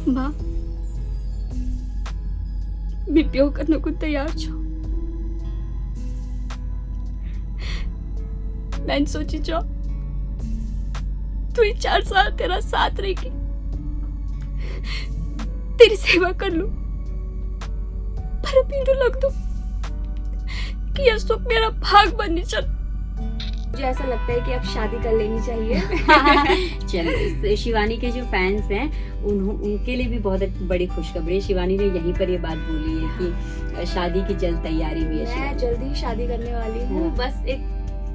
माँ मैं ब्याह करने को तैयार छो। मैंने सोची जो तू ही 4 साल तेरा साथ रहेगी, तेरी सेवा कर लूं, पर अभी तो लग दो कि यह सुख मेरा भाग बनने चल। मुझे ऐसा लगता है कि अब शादी कर लेनी चाहिए। चलो, शिवानी के जो फैंस हैं उनके लिए भी बहुत बड़ी खुशखबरी। शिवानी ने यहीं पर ये बात बोली है कि शादी की जल्द तैयारी भी है। मैं जल्दी ही शादी करने वाली हूँ। बस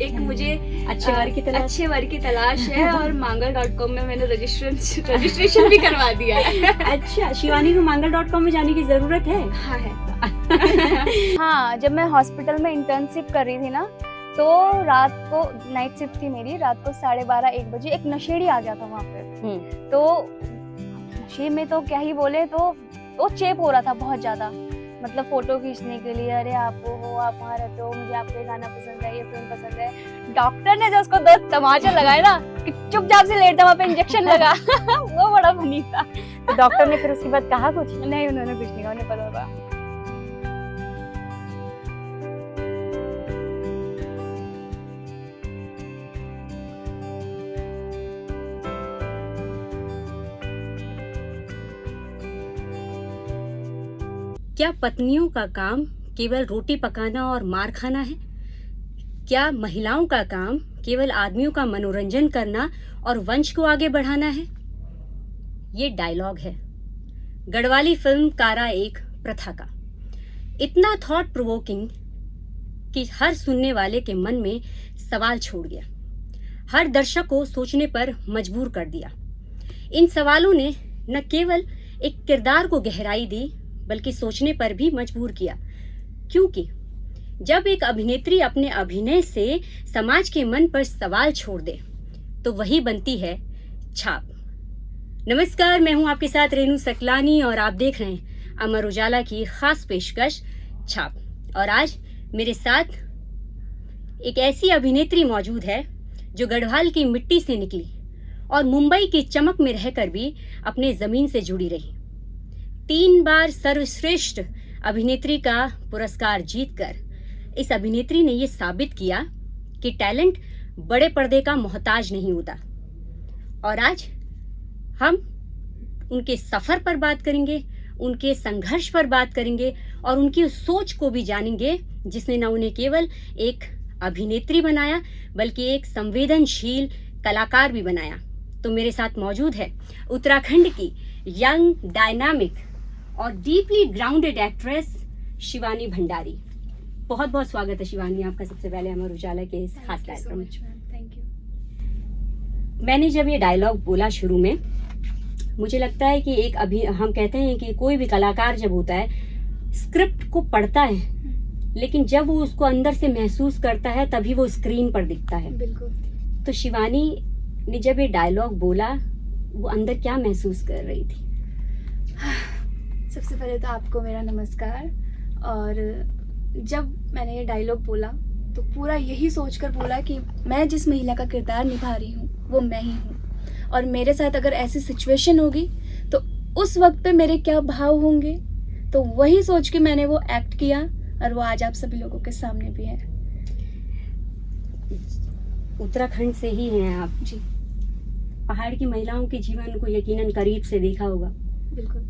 एक मुझे अच्छे वर की तलाश है और mangal.com में मैंने रजिस्ट्रेशन भी करवा दिया है। अच्छा, शिवानी को mangal.com में जाने की जरूरत है? हाँ है। हाँ, जब मैं हॉस्पिटल में इंटर्नशिप कर रही थी ना, तो रात को नाइट शिफ्ट थी मेरी, रात को 12:30-1 बजे एक नशेड़ी आ गया था वहाँ पे। तो नशे में तो क्या ही बोले, तो वो चेप हो रहा था बहुत ज्यादा, मतलब फोटो खींचने के लिए, अरे आप हो, आप वहाँ रहते हो, मुझे आपका गाना पसंद है, ये फिल्म पसंद है। डॉक्टर ने जो उसको 2 तमाचे लगाए ना कि चुपचाप से लेट जा, वहाँ पे इंजेक्शन लगा। वो बड़ा फनी था। तो डॉक्टर ने फिर उसके बाद कहा कुछ? नहीं, उन्होंने कुछ नहीं कहा, उन्हें पता था। क्या पत्नियों का काम केवल रोटी पकाना और मार खाना है? क्या महिलाओं का काम केवल आदमियों का मनोरंजन करना और वंश को आगे बढ़ाना है? ये डायलॉग है गढ़वाली फिल्म कारा एक प्रथा का। इतना थॉट प्रोवोकिंग कि हर सुनने वाले के मन में सवाल छोड़ गया, हर दर्शक को सोचने पर मजबूर कर दिया। इन सवालों ने न केवल एक किरदार को गहराई दी, बल्कि सोचने पर भी मजबूर किया, क्योंकि जब एक अभिनेत्री अपने अभिनय से समाज के मन पर सवाल छोड़ दे तो वही बनती है छाप। नमस्कार, मैं हूं आपके साथ रेनू सकलानी और आप देख रहे हैं अमर उजाला की खास पेशकश छाप। और आज मेरे साथ एक ऐसी अभिनेत्री मौजूद है जो गढ़वाल की मिट्टी से निकली और मुंबई की चमक में रहकर भी अपने जमीन से जुड़ी रही। 3 बार सर्वश्रेष्ठ अभिनेत्री का पुरस्कार जीतकर इस अभिनेत्री ने यह साबित किया कि टैलेंट बड़े पर्दे का मोहताज नहीं होता। और आज हम उनके सफर पर बात करेंगे, उनके संघर्ष पर बात करेंगे और उनकी उस सोच को भी जानेंगे जिसने न उन्हें केवल एक अभिनेत्री बनाया बल्कि एक संवेदनशील कलाकार भी बनाया। तो मेरे साथ मौजूद है उत्तराखंड की यंग, डायनामिक और deeply grounded actress Shivani Bhandari. बहुत बहुत स्वागत है शिवानी आपका सबसे पहले अमर उजाला के इस खास कार्यक्रम में। Thank you. मैंने जब ये डायलॉग बोला शुरू में, मुझे लगता है कि हम कहते हैं कि कोई भी कलाकार जब होता है स्क्रिप्ट को पढ़ता है, लेकिन जब वो उसको अंदर से महसूस करता है तभी वो स्क्रीन पर दिखता है। बिल्कुल। तो शिवानी ने जब ये डायलॉग बोला, वो अंदर क्या महसूस कर रही थी? सबसे पहले तो आपको मेरा नमस्कार। और जब मैंने ये डायलॉग बोला तो पूरा यही सोचकर बोला कि मैं जिस महिला का किरदार निभा रही हूँ वो मैं ही हूँ, और मेरे साथ अगर ऐसी सिचुएशन होगी तो उस वक्त पे मेरे क्या भाव होंगे। तो वही सोच के मैंने वो एक्ट किया और वो आज आप सभी लोगों के सामने भी है। उत्तराखंड से ही हैं आप जी। पहाड़ की महिलाओं के जीवन को यकीनन करीब से देखा होगा। बिल्कुल।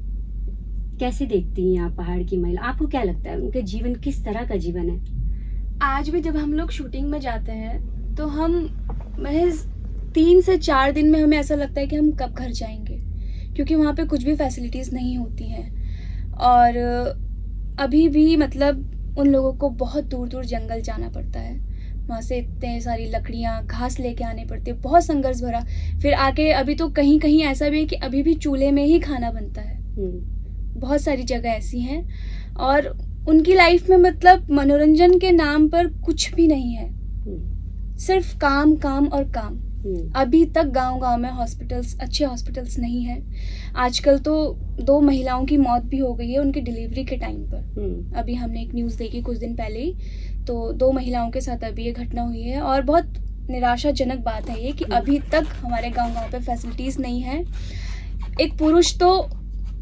कैसे देखती हैं आप पहाड़ की महिला? आपको क्या लगता है उनके जीवन किस तरह का जीवन है? आज भी जब हम लोग शूटिंग में जाते हैं तो हम महज 3 से 4 दिन में हमें ऐसा लगता है कि हम कब घर जाएंगे, क्योंकि वहाँ पे कुछ भी फैसिलिटीज़ नहीं होती हैं। और अभी भी मतलब उन लोगों को बहुत दूर दूर जंगल जाना पड़ता है, वहाँ से इतने सारी लकड़ियाँ, घास लेके आने पड़ते, बहुत संघर्ष भरा। फिर आके अभी तो कहीं कहीं ऐसा भी है कि अभी भी चूल्हे में ही खाना बनता है। बहुत सारी जगह ऐसी हैं और उनकी लाइफ में मतलब मनोरंजन के नाम पर कुछ भी नहीं है, सिर्फ काम काम और काम। अभी तक गांव-गांव में हॉस्पिटल्स, अच्छे हॉस्पिटल्स नहीं हैं। आजकल तो 2 महिलाओं की मौत भी हो गई है उनकी डिलीवरी के टाइम पर। अभी हमने एक न्यूज़ देखी कुछ दिन पहले ही, तो 2 महिलाओं के साथ अभी ये घटना हुई है और बहुत निराशाजनक बात है ये कि अभी तक हमारे गांव-गांव पे फैसिलिटीज़ नहीं है। एक पुरुष तो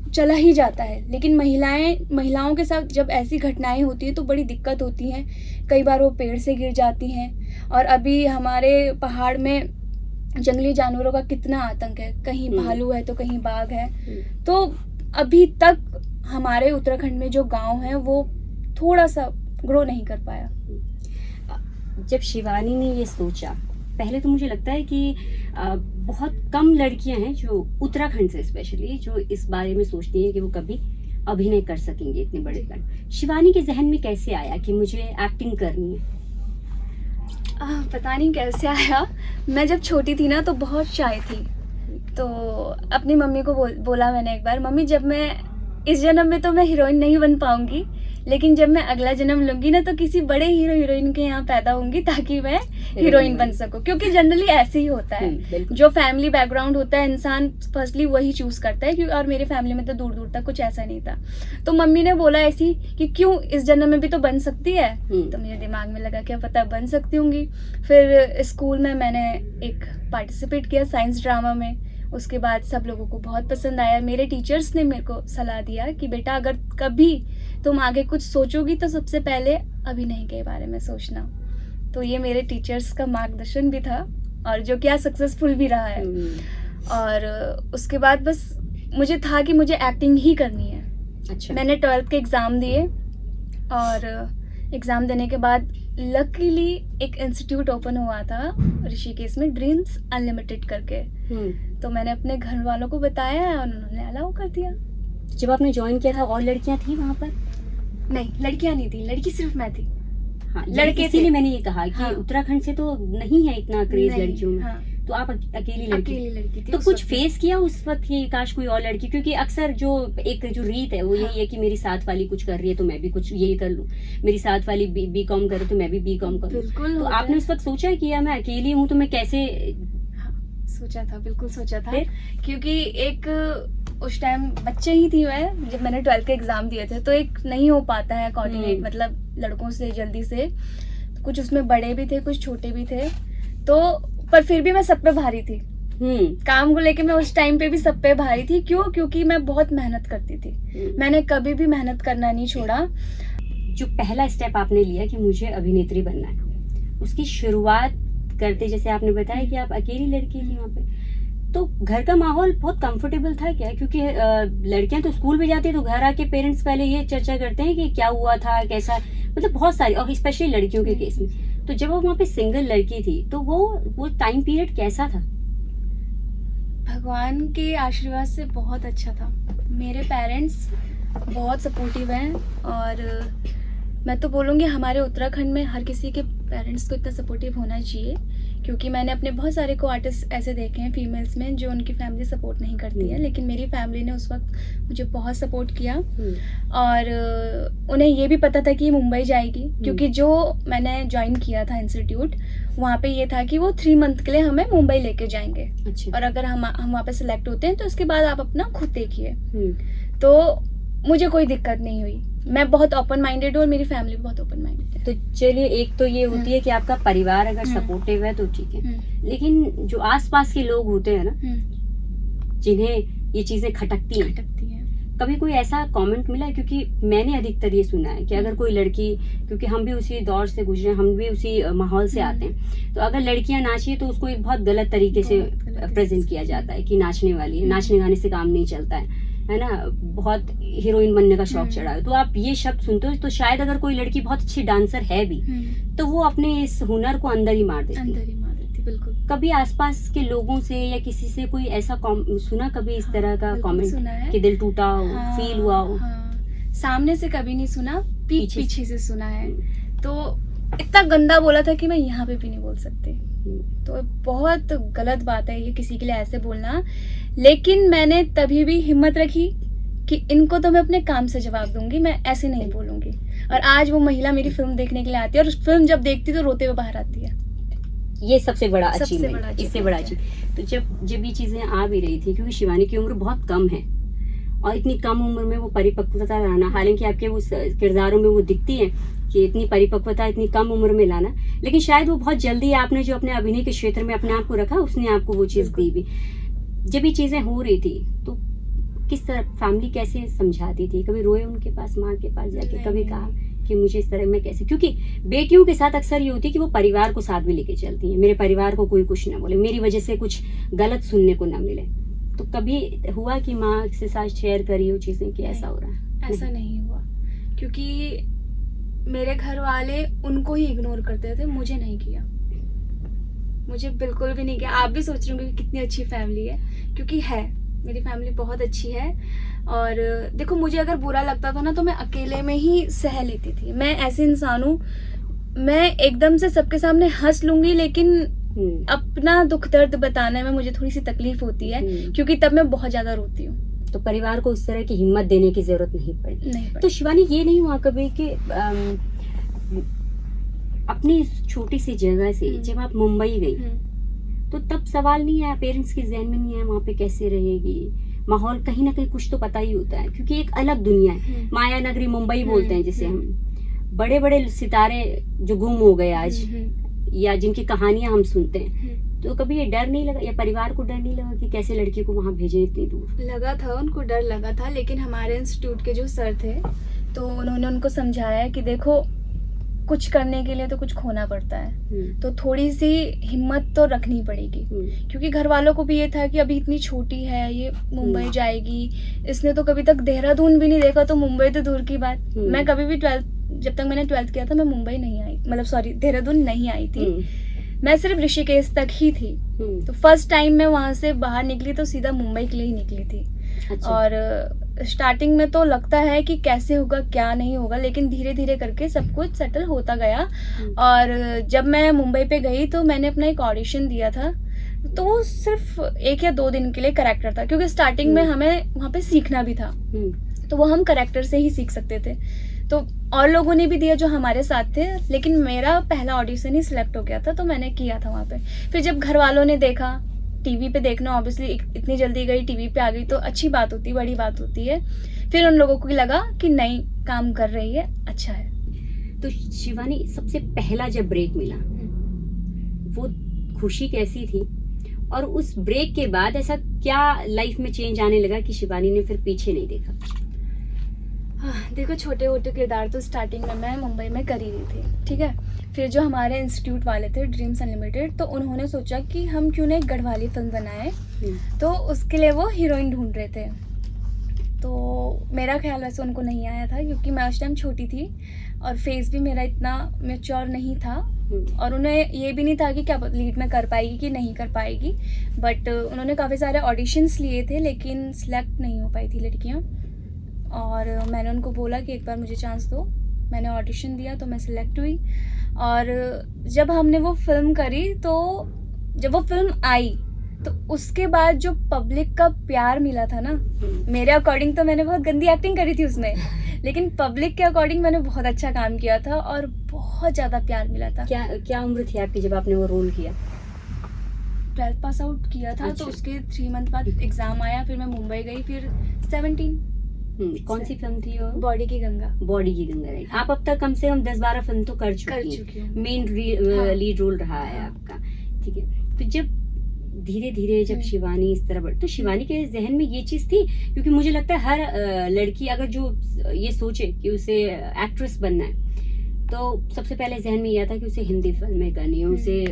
चला ही जाता है, लेकिन महिलाओं के साथ जब ऐसी घटनाएं होती हैं तो बड़ी दिक्कत होती है। कई बार वो पेड़ से गिर जाती हैं, और अभी हमारे पहाड़ में जंगली जानवरों का कितना आतंक है, कहीं भालू है तो कहीं बाघ है। तो अभी तक हमारे उत्तराखंड में जो गांव है वो थोड़ा सा ग्रो नहीं कर पाया। जब शिवानी ने ये सोचा, पहले तो मुझे लगता है कि बहुत कम लड़कियां हैं जो उत्तराखंड से स्पेशली जो इस बारे में सोचती हैं कि वो कभी अभिनय कर सकेंगे इतने बड़े फिल्म। शिवानी के जहन में कैसे आया कि मुझे एक्टिंग करनी है? पता नहीं कैसे आया। मैं जब छोटी थी ना तो बहुत शाय थी, तो अपनी मम्मी को बोला मैंने एक बार, मम्मी जब मैं इस जन्म में तो मैं हीरोइन नहीं बन पाऊंगी, लेकिन जब मैं अगला जन्म लूंगी ना तो किसी बड़े हीरोइन के यहाँ पैदा होंगी ताकि मैं हीरोइन बन सकूं। क्योंकि जनरली ऐसे ही होता है, जो फैमिली बैकग्राउंड होता है इंसान फर्स्टली वही चूज करता है। और मेरे फैमिली में तो दूर दूर तक कुछ ऐसा नहीं था। तो मम्मी ने बोला ऐसी कि क्यों, इस जन्म में भी तो बन सकती है। तो मेरे दिमाग में लगा क्या पता बन सकती होंगी। फिर स्कूल में मैंने एक पार्टिसिपेट किया साइंस ड्रामा में। उसके बाद सब लोगों को बहुत पसंद आया। मेरे टीचर्स ने मेरे को सलाह दिया कि बेटा अगर कभी तुम आगे कुछ सोचोगी तो सबसे पहले अभिनय के बारे में सोचना। तो ये मेरे टीचर्स का मार्गदर्शन भी था, और जो क्या सक्सेसफुल भी रहा है। और उसके बाद बस मुझे था कि मुझे एक्टिंग ही करनी है। अच्छा। मैंने 12th के एग्ज़ाम दिए, और एग्ज़ाम देने के बाद लकीली एक इंस्टीट्यूट ओपन हुआ था ऋषिकेश में, ड्रीम्स अनलिमिटेड करके। तो मैंने अपने घर वालों को बताया और उन्होंने अलाउ कर दिया। जब आपने ज्वाइन किया था और लड़कियां थी वहाँ पर? नहीं, लड़कियां नहीं थी, लड़की सिर्फ मैं थी। हाँ, लड़के इसीलिए मैंने ये कहा कि हाँ। उत्तराखंड से तो नहीं है इतना क्रेज लड़कियों में। हाँ। तो आप अकेली लड़की थी। तो कुछ फेस किया उस वक्त कि काश कोई और लड़की, क्योंकि अक्सर जो एक जो रीत है वो यही है कि मेरी साथ वाली कुछ कर रही है तो मैं भी कुछ यही कर लूं, मेरी साथ वाली बी.कॉम करे तो मैं भी बी.कॉम करूं। तो आपने उस वक्त सोचा कि यार मैं अकेली हूँ तो मैं कैसे? सोचा था, बिल्कुल सोचा था। क्योंकि एक उस टाइम बच्चे ही थी मैं, जब मैंने 12th के एग्जाम दिए थे, तो एक नहीं हो पाता है कोऑर्डिनेट, मतलब लड़कों से जल्दी से। कुछ उसमें बड़े भी थे, कुछ छोटे भी थे। तो पर फिर भी मैं सब पे भारी थी। काम को लेके मैं उस टाइम पे भी सब पे भारी थी। क्यों? क्योंकि मैं बहुत मेहनत करती थी। मैंने कभी भी मेहनत करना नहीं छोड़ा। जो पहला स्टेप आपने लिया कि मुझे अभिनेत्री बनना है, उसकी शुरुआत करते जैसे आपने बताया कि आप अकेली लड़की थी वहाँ पे, तो घर का माहौल बहुत कंफर्टेबल था क्या? क्योंकि लड़कियां तो स्कूल में जाती है तो घर आके पेरेंट्स पहले ये चर्चा करते हैं कि क्या हुआ था, कैसा, मतलब बहुत सारी, और स्पेशली लड़कियों के केस में। तो जब वो वहाँ पे सिंगल लड़की थी तो वो टाइम पीरियड कैसा था? भगवान के आशीर्वाद से बहुत अच्छा था। मेरे पेरेंट्स बहुत सपोर्टिव हैं, और मैं तो बोलूँगी हमारे उत्तराखंड में हर किसी के पेरेंट्स को इतना सपोर्टिव होना चाहिए। क्योंकि मैंने अपने बहुत सारे को आर्टिस्ट ऐसे देखे हैं फीमेल्स में जो उनकी फैमिली सपोर्ट नहीं करती है, लेकिन मेरी फैमिली ने उस वक्त मुझे बहुत सपोर्ट किया। और उन्हें ये भी पता था कि ये मुंबई जाएगी, क्योंकि जो मैंने ज्वाइन किया था इंस्टीट्यूट, वहाँ पे ये था कि वो 3 मंथ के लिए हमें मुंबई लेके जाएंगे। अच्छा। और अगर हम वहाँ पे सिलेक्ट होते हैं तो उसके बाद आप अपना खुद देखिए। तो मुझे कोई दिक्कत नहीं हुई। मैं बहुत ओपन माइंडेड हूँ और मेरी फैमिली बहुत ओपन माइंडेड है। तो चलिए, एक तो ये होती है कि आपका परिवार अगर सपोर्टिव है तो ठीक है, लेकिन जो आसपास के लोग होते हैं ना, जिन्हें ये चीजें खटकती हैं, कभी कोई ऐसा कमेंट मिला है? क्योंकि मैंने अधिकतर ये सुना है कि अगर कोई लड़की, क्योंकि हम भी उसी दौर से गुजरे, हम भी उसी माहौल से आते हैं, तो अगर लड़कियां नाची तो उसको एक बहुत गलत तरीके से प्रेजेंट किया जाता है कि नाचने वाली है, नाचने गाने से काम नहीं चलता है ना, बहुत हीरोइन बनने का शौक चढ़ा है। तो आप ये शब्द सुनते हो तो शायद अगर कोई लड़की बहुत अच्छी डांसर है भी तो वो अपने इस हुनर को अंदर ही मार देती है। बिल्कुल। कभी आसपास के लोगों से या किसी से कोई ऐसा सुना कभी इस तरह का कमेंट कि दिल टूटा हो, फील हुआ हो? सामने से कभी नहीं सुना, पीछे से सुना है। तो इतना गंदा बोला था कि मैं यहाँ पे भी नहीं बोल सकती। तो बहुत गलत बात है ये किसी के लिए ऐसे बोलना। लेकिन मैंने तभी भी हिम्मत रखी कि इनको तो मैं अपने काम से जवाब दूंगी, मैं ऐसे नहीं बोलूंगी। और आज वो महिला मेरी फिल्म देखने के लिए आती है, और फिल्म जब देखती तो रोते हुए बाहर आती है। ये सबसे बड़ा अचीवमेंट, इससे बड़ा अचीव। तो जब ये चीजें आ भी रही थी, क्योंकि शिवानी की उम्र बहुत कम है और इतनी कम उम्र में वो परिपक्वता लाना, हालांकि आपके वो किरदारों में वो दिखती है कि इतनी परिपक्वता इतनी कम उम्र में लाना, लेकिन शायद वो बहुत जल्दी आपने जो अपने अभिनय के क्षेत्र में अपने आप को रखा, उसने आपको वो चीज दी भी। जब ये चीजें हो रही थी तो किस तरह फैमिली कैसे समझाती थी? कभी रोए उनके पास, माँ के पास जाके? नहीं, कभी नहीं। कहा कि मुझे इस तरह मैं कैसे, क्योंकि बेटियों के साथ अक्सर ये होती है कि वो परिवार को साथ भी लेके चलती हैं, मेरे परिवार को कोई कुछ ना बोले, मेरी वजह से कुछ गलत सुनने को ना मिले। तो कभी हुआ कि माँ के साथ शेयर करी हो चीजें कि ऐसा हो रहा है? ऐसा नहीं हुआ, क्योंकि मेरे घर वाले उनको ही इग्नोर करते थे, मुझे नहीं किया, मुझे बिल्कुल भी नहीं किया। आप भी सोच रहे होंगे कि कितनी अच्छी फैमिली है, क्योंकि है, मेरी फैमिली बहुत अच्छी है। और देखो, मुझे अगर बुरा लगता था ना तो मैं अकेले में ही सह लेती थी। मैं ऐसे इंसान हूँ, मैं एकदम से सबके सामने हंस लूंगी, लेकिन अपना दुख दर्द बताने में मुझे थोड़ी सी तकलीफ होती है, क्योंकि तब मैं बहुत ज्यादा रोती हूँ। तो परिवार को उस तरह की हिम्मत देने की जरूरत नहीं पड़ी। नहीं तो शिवानी, ये नहीं हुआ कभी कि अपनी छोटी सी जगह से जब आप मुंबई गई तो तब सवाल नहीं आया, पेरेंट्स के जहन में नहीं आया वहाँ पे कैसे रहेगी, माहौल कहीं ना कहीं कुछ तो पता ही होता है, क्योंकि एक अलग दुनिया है, माया नगरी मुंबई बोलते हैं जिसे हम, बड़े बड़े सितारे जो गुम हो गए आज, या जिनकी कहानियां हम सुनते हैं, तो कभी ये डर नहीं लगा, या परिवार को डर नहीं लगा कि कैसे लड़की को वहाँ भेजे इतनी दूर? लगा था, उनको डर लगा था, लेकिन हमारे इंस्टीट्यूट के जो सर थे तो उन्होंने उनको समझाया कि देखो, कुछ करने के लिए तो कुछ खोना पड़ता है, तो थोड़ी सी हिम्मत तो रखनी पड़ेगी। क्योंकि घर वालों को भी ये था कि अभी इतनी छोटी है, ये मुंबई जाएगी, इसने तो कभी तक देहरादून भी नहीं देखा, तो मुंबई तो दूर की बात। मैं कभी भी जब तक मैंने 12th किया था, मैं मुंबई नहीं आई, मतलब सॉरी, देहरादून नहीं आई थी, मैं सिर्फ ऋषिकेश तक ही थी। तो फर्स्ट टाइम मैं वहां से बाहर निकली तो सीधा मुंबई के लिए ही निकली थी। अच्छा। और स्टार्टिंग में तो लगता है कि कैसे होगा क्या नहीं होगा, लेकिन धीरे धीरे करके सब कुछ सेटल होता गया। और जब मैं मुंबई पे गई तो मैंने अपना एक ऑडिशन दिया था, तो वो सिर्फ 1 या 2 दिन के लिए कैरेक्टर था, क्योंकि स्टार्टिंग में हमें वहाँ पे सीखना भी था, तो वो हम कैरेक्टर से ही सीख सकते थे। तो और लोगों ने भी दिया जो हमारे साथ थे, लेकिन मेरा पहला ऑडिशन ही सिलेक्ट हो गया था, तो मैंने किया था वहाँ पे। फिर जब घर वालों ने देखा, टीवी पे देखना ऑब्वियसली, इतनी जल्दी गई टीवी पे आ गई तो अच्छी बात होती, बड़ी बात होती है। फिर उन लोगों को लगा कि नहीं, काम कर रही है, अच्छा है। तो शिवानी, सबसे पहला जब ब्रेक मिला, वो खुशी कैसी थी, और उस ब्रेक के बाद ऐसा क्या लाइफ में चेंज आने लगा कि शिवानी ने फिर पीछे नहीं देखा? हाँ, देखो, छोटे छोटे किरदार तो स्टार्टिंग में मैं मुंबई में कर ही रही थी, ठीक है। फिर जो हमारे इंस्टीट्यूट वाले थे, ड्रीम्स अनलिमिटेड, तो उन्होंने सोचा कि हम क्यों ना एक गढ़वाली फिल्म बनाएं, तो उसके लिए वो हीरोइन ढूंढ रहे थे। तो मेरा ख्याल वैसे उनको नहीं आया था, क्योंकि मैं उस टाइम छोटी थी और फेस भी मेरा इतना मैच्योर नहीं था, और उन्हें ये भी नहीं था कि क्या लीड में कर पाएगी कि नहीं कर पाएगी। बट उन्होंने काफ़ी सारे ऑडिशंस लिए थे, लेकिन सिलेक्ट नहीं हो पाई थी लड़कियाँ। और मैंने उनको बोला कि एक बार मुझे चांस दो। मैंने ऑडिशन दिया तो मैं सिलेक्ट हुई, और जब हमने वो फिल्म करी, तो जब वो फिल्म आई तो उसके बाद जो पब्लिक का प्यार मिला था ना, मेरे अकॉर्डिंग तो मैंने बहुत गंदी एक्टिंग करी थी उसमें, लेकिन पब्लिक के अकॉर्डिंग मैंने बहुत अच्छा काम किया था और बहुत ज़्यादा प्यार मिला था। क्या उम्र थी आपकी जब आपने वो रोल किया? 12th पास आउट किया था। अच्छा। तो उसके 3 मंथ बाद एग्ज़ाम आया, फिर मैं मुंबई गई, फिर 17। कौन सी फिल्म थी वो? बॉडी की गंगा। बॉडी की गंगा, राइट। आप अब तक कम से कम 10-12 फिल्म तो कर चुकी हूँ। मेन लीड रोल रहा है आपका, ठीक है। तो जब धीरे धीरे जब शिवानी इस तरह तो शिवानी के जहन में ये चीज थी, क्योंकि मुझे लगता है हर लड़की अगर जो ये सोचे कि उसे एक्ट्रेस बनना है, तो सबसे पहले जहन में यह था कि उसे हिंदी फिल्में करनी है, उसे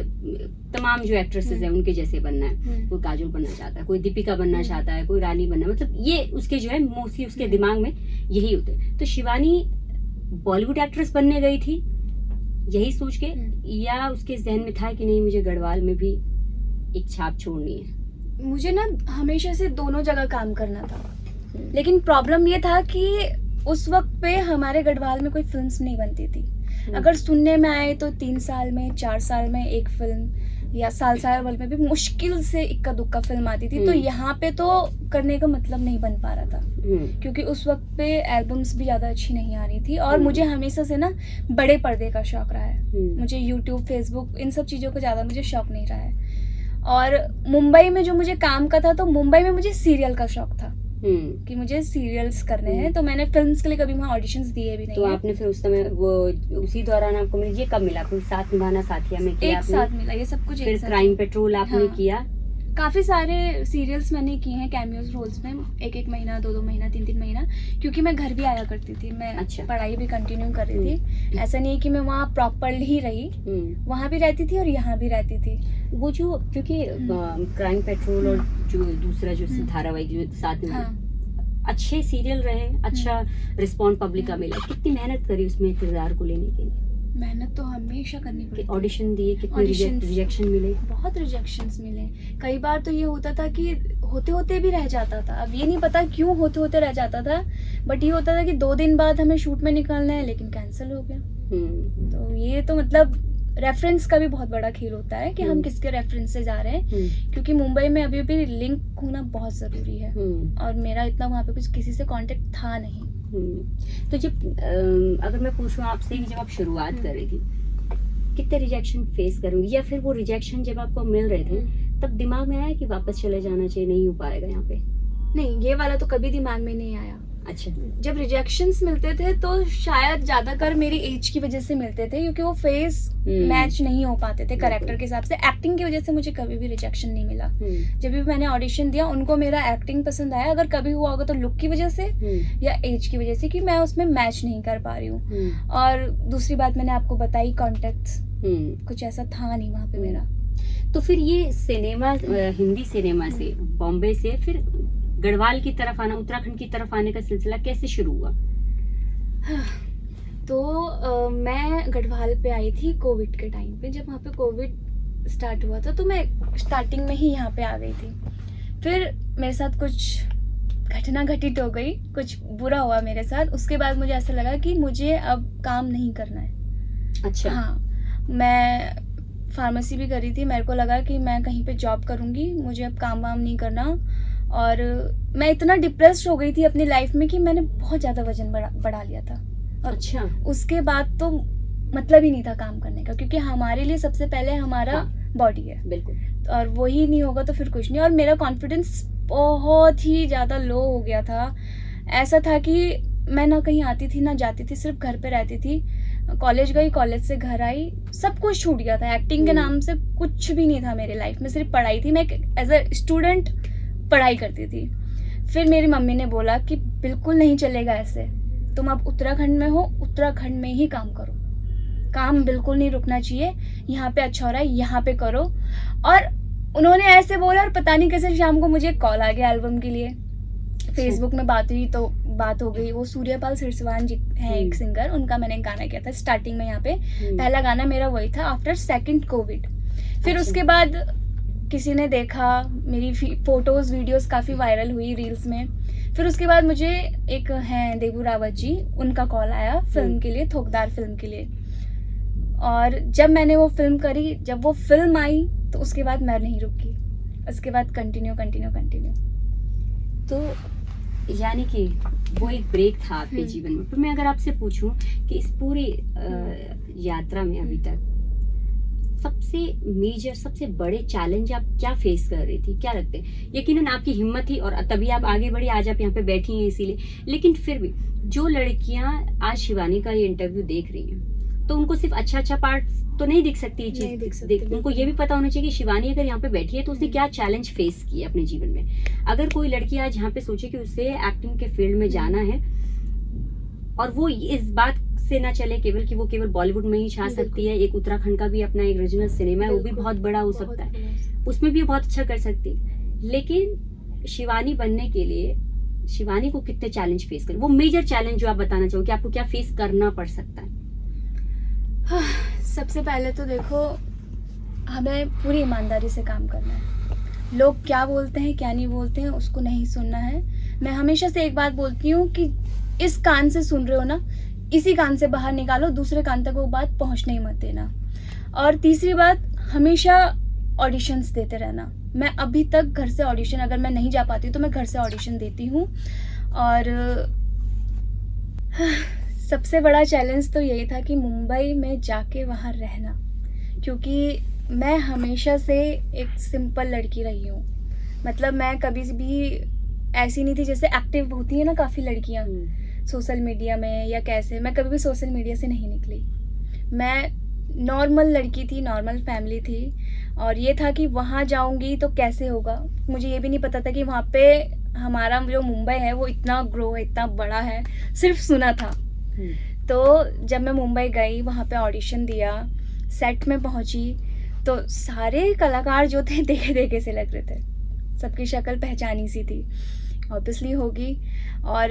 तमाम जो एक्ट्रेसेस हैं उनके जैसे बनना है। कोई काजोल बनना चाहता है, कोई दीपिका बनना चाहता है, कोई रानी बनना, मतलब ये उसके जो है मोस्टली उसके दिमाग में यही होते। तो शिवानी बॉलीवुड एक्ट्रेस बनने गई थी यही सोच के, या उसके जहन में था कि नहीं, मुझे गढ़वाल में भी एक छाप छोड़नी है? मुझे ना हमेशा से दोनों जगह काम करना था, लेकिन प्रॉब्लम ये था कि उस वक्त पे हमारे गढ़वाल में कोई फिल्म्स नहीं बनती थी। अगर सुनने में आए तो 3 साल में, 4 साल में एक फिल्म, या साल भर में भी मुश्किल से इक्का दुक्का फिल्म आती थी। तो यहाँ पे तो करने का मतलब नहीं बन पा रहा था, क्योंकि उस वक्त पे एल्बम्स भी ज़्यादा अच्छी नहीं आ रही थी। और मुझे हमेशा से ना बड़े पर्दे का शौक रहा है, मुझे यूट्यूब, फेसबुक, इन सब चीज़ों का ज़्यादा मुझे शौक नहीं रहा है। और मुंबई में जो मुझे काम का था, तो मुंबई में मुझे सीरियल का शौक था कि मुझे सीरियल्स करने हैं, तो मैंने फिल्म्स के लिए कभी वहाँ ऑडिशंस दिए भी नहीं। तो आपने फिर उस समय वो उसी दौरान आपको ये कब मिला? कोई साथ निभाना साथिया में किया? एक साथ मिला ये सब कुछ। फिर क्राइम पेट्रोल आपने किया? काफ़ी सारे सीरियल्स मैंने किए हैं कैमियोज रोल्स में, 1-1 महीना, 2-2 महीना, 3-3 महीना, क्योंकि मैं घर भी आया करती थी, मैं अच्छा। पढ़ाई भी कंटिन्यू कर रही थी। ऐसा नहीं है कि मैं वहाँ प्रॉपरली ही रही, वहाँ भी रहती थी और यहाँ भी रहती थी। वो जो क्योंकि क्राइम पेट्रोल और जो दूसरा जो धारावाहिक जो साथ में हाँ। अच्छे सीरियल रहे, अच्छा रिस्पॉन्ड पब्लिक का मिला, कितनी मेहनत करी उसमें किरदार को लेने के लिए? मेहनत तो हमेशा करनी पड़ती है। ऑडिशन दिए, कितने Auditions- रिजेक्शन मिले? बहुत रिजेक्शंस मिले। कई बार तो ये होता था कि होते होते भी रह जाता था, अब ये नहीं पता क्यों होते होते रह जाता था, बट ये होता था कि 2 दिन बाद हमें शूट में निकलना है लेकिन कैंसिल हो गया। तो ये तो मतलब रेफरेंस का भी बहुत बड़ा खेल होता है कि हम किसके रेफरेंस से जा रहे हैं, क्योंकि मुंबई में अभी भी लिंक होना बहुत ज़रूरी है और मेरा इतना वहाँ पे कुछ किसी से कांटेक्ट था नहीं। तो जब अगर मैं पूछूं आपसे कि जब आप शुरुआत कर रही थी कितने रिजेक्शन फेस करूंगी, या फिर वो रिजेक्शन जब आपको मिल रहे थे तब दिमाग में आया कि वापस चले जाना चाहिए, नहीं हो पाएगा यहाँ पे? नहीं, ये वाला तो कभी दिमाग में नहीं आया। अच्छा। जब रिजेक्शंस मिलते थे तो शायद ज्यादातर मेरी एज की वजह से मिलते थे, क्योंकि वो फेस मैच नहीं हो पाते थे कैरेक्टर के हिसाब से। एक्टिंग की वजह से मुझे कभी भी रिजेक्शन नहीं मिला। जब भी मैंने ऑडिशन दिया उनको मेरा एक्टिंग पसंद आया, अगर कभी हुआ होगा तो लुक की वजह से या एज की वजह से कि मैं उसमें मैच नहीं कर पा रही हूँ। और दूसरी बात मैंने आपको बताई, कॉन्टेक्ट कुछ ऐसा था नहीं वहाँ पे मेरा। तो फिर ये सिनेमा, हिंदी सिनेमा से बॉम्बे से फिर गढ़वाल की तरफ आना, उत्तराखंड की तरफ आने का सिलसिला कैसे शुरू हुआ? तो मैं गढ़वाल पे आई थी कोविड के टाइम पे। जब वहाँ पे कोविड स्टार्ट हुआ था तो मैं स्टार्टिंग में ही यहाँ पे आ गई थी। फिर मेरे साथ कुछ घटना घटित हो गई, कुछ बुरा हुआ मेरे साथ। उसके बाद मुझे ऐसा लगा कि मुझे अब काम नहीं करना है। अच्छा। हाँ, मैं फार्मेसी भी करी थी, मेरे को लगा कि मैं कहीं पे जॉब करूँगी, मुझे अब काम वाम नहीं करना। और मैं इतना डिप्रेस्ड हो गई थी अपनी लाइफ में कि मैंने बहुत ज़्यादा वजन बढ़ा लिया था। और अच्छा। उसके बाद तो मतलब ही नहीं था काम करने का, क्योंकि हमारे लिए सबसे पहले हमारा बॉडी है। बिल्कुल। और वही नहीं होगा तो फिर कुछ नहीं। और मेरा कॉन्फिडेंस बहुत ही ज़्यादा लो हो गया था। ऐसा था कि मैं ना कहीं आती थी ना जाती थी, सिर्फ घर पे रहती थी। कॉलेज गई, कॉलेज से घर आई, सब कुछ छूट गया था। एक्टिंग के नाम से कुछ भी नहीं था मेरे लाइफ में, सिर्फ पढ़ाई थी। मैं एज अ स्टूडेंट पढ़ाई करती थी। फिर मेरी मम्मी ने बोला कि बिल्कुल नहीं चलेगा ऐसे, तुम अब उत्तराखंड में हो, उत्तराखंड में ही काम करो, काम बिल्कुल नहीं रुकना चाहिए, यहाँ पे अच्छा हो रहा है, यहाँ पे करो। और उन्होंने ऐसे बोला और पता नहीं कैसे शाम को मुझे कॉल आ गया एल्बम के लिए। फेसबुक में बात हुई तो बात हो गई। वो सूर्यपाल सिरसवान जी हैं एक सिंगर, उनका मैंने गाना किया था स्टार्टिंग में यहाँ पे। पहला गाना मेरा वही था आफ्टर सेकंड कोविड। फिर उसके बाद किसी ने देखा, मेरी फोटोज वीडियोस काफ़ी वायरल हुई रील्स में। फिर उसके बाद मुझे एक हैं देबू रावत जी, उनका कॉल आया फिल्म के लिए, थोकदार फिल्म के लिए। और जब मैंने वो फिल्म करी, जब वो फिल्म आई तो उसके बाद मैं नहीं रुकी, उसके बाद कंटिन्यू। तो यानी कि वो एक ब्रेक था आपके जीवन में। तो मैं अगर आपसे पूछूं कि इस पूरी यात्रा में अभी तक सबसे मेजर, सबसे बड़े चैलेंज आप क्या फेस कर रही थी, क्या लगते हैं? यकीनन आपकी हिम्मत थी और तभी आप आगे बढ़ी, आज आप यहाँ पे बैठी हैं इसीलिए। लेकिन फिर भी जो लड़कियां आज शिवानी का ये इंटरव्यू देख रही हैं तो उनको सिर्फ अच्छा पार्ट तो नहीं दिख सकती ये चीज, उनको ये भी पता होना चाहिए कि शिवानी अगर यहाँ पे बैठी है तो उसने क्या चैलेंज फेस किया अपने जीवन में। अगर कोई लड़की आज यहाँ पे सोचे कि उसे एक्टिंग के फील्ड में जाना है और वो इस बात से ना चले केवल कि वो केवल बॉलीवुड में ही छा सकती है, एक उत्तराखंड का भी अपना एक रीजनल सिनेमा है, वो भी बहुत बड़ा हो सकता है, उसमें भी बहुत अच्छा कर सकती है। लेकिन शिवानी बनने के लिए शिवानी को कितने चैलेंज फेस करें, वो मेजर चैलेंज जो आप बताना चाहो कि आपको क्या फेस करना पड़ सकता है? सबसे पहले तो देखो, हमें पूरी ईमानदारी से काम करना है। लोग क्या बोलते हैं क्या नहीं बोलते हैं उसको नहीं सुनना है। मैं हमेशा से एक बात बोलती हूँ कि इस कान से सुन रहे हो ना, इसी कान से बाहर निकालो, दूसरे कान तक वो बात पहुँचने ही मत देना। और तीसरी बात, हमेशा ऑडिशंस देते रहना। मैं अभी तक घर से ऑडिशन, अगर मैं नहीं जा पाती तो मैं घर से ऑडिशन देती हूँ। और सबसे बड़ा चैलेंज तो यही था कि मुंबई में जाके वहाँ रहना, क्योंकि मैं हमेशा से एक सिंपल लड़की रही हूँ। मतलब मैं कभी भी ऐसी नहीं थी जैसे एक्टिव होती है ना काफ़ी लड़कियाँ सोशल मीडिया में या कैसे। मैं कभी भी सोशल मीडिया से नहीं निकली। मैं नॉर्मल लड़की थी, नॉर्मल फैमिली थी। और ये था कि वहाँ जाऊंगी तो कैसे होगा। मुझे ये भी नहीं पता था कि वहाँ पे हमारा जो मुंबई है वो इतना ग्रो है, इतना बड़ा है, सिर्फ सुना था। तो जब मैं मुंबई गई, वहाँ पे ऑडिशन दिया, सेट में पहुँची, तो सारे कलाकार जो थे देखे देखे से लग रहे थे, सबकी शक्ल पहचानी सी थी, ऑब्वियसली होगी। और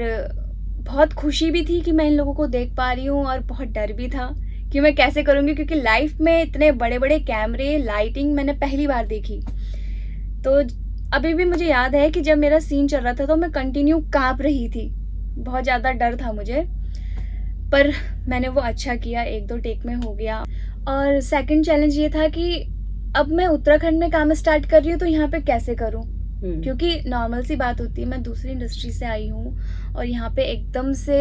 बहुत खुशी भी थी कि मैं इन लोगों को देख पा रही हूँ, और बहुत डर भी था कि मैं कैसे करूँगी, क्योंकि लाइफ में इतने बड़े बड़े कैमरे, लाइटिंग मैंने पहली बार देखी। तो अभी भी मुझे याद है कि जब मेरा सीन चल रहा था तो मैं कंटिन्यू काँप रही थी, बहुत ज़्यादा डर था मुझे, पर मैंने वो अच्छा किया, 1-2 टेक में हो गया। और सेकंड चैलेंज ये था कि अब मैं उत्तराखंड में काम स्टार्ट कर रही हूँ तो यहाँ पे कैसे करूँ, क्योंकि नॉर्मल सी बात होती है, मैं दूसरी इंडस्ट्री से आई हूँ और यहाँ पे एकदम से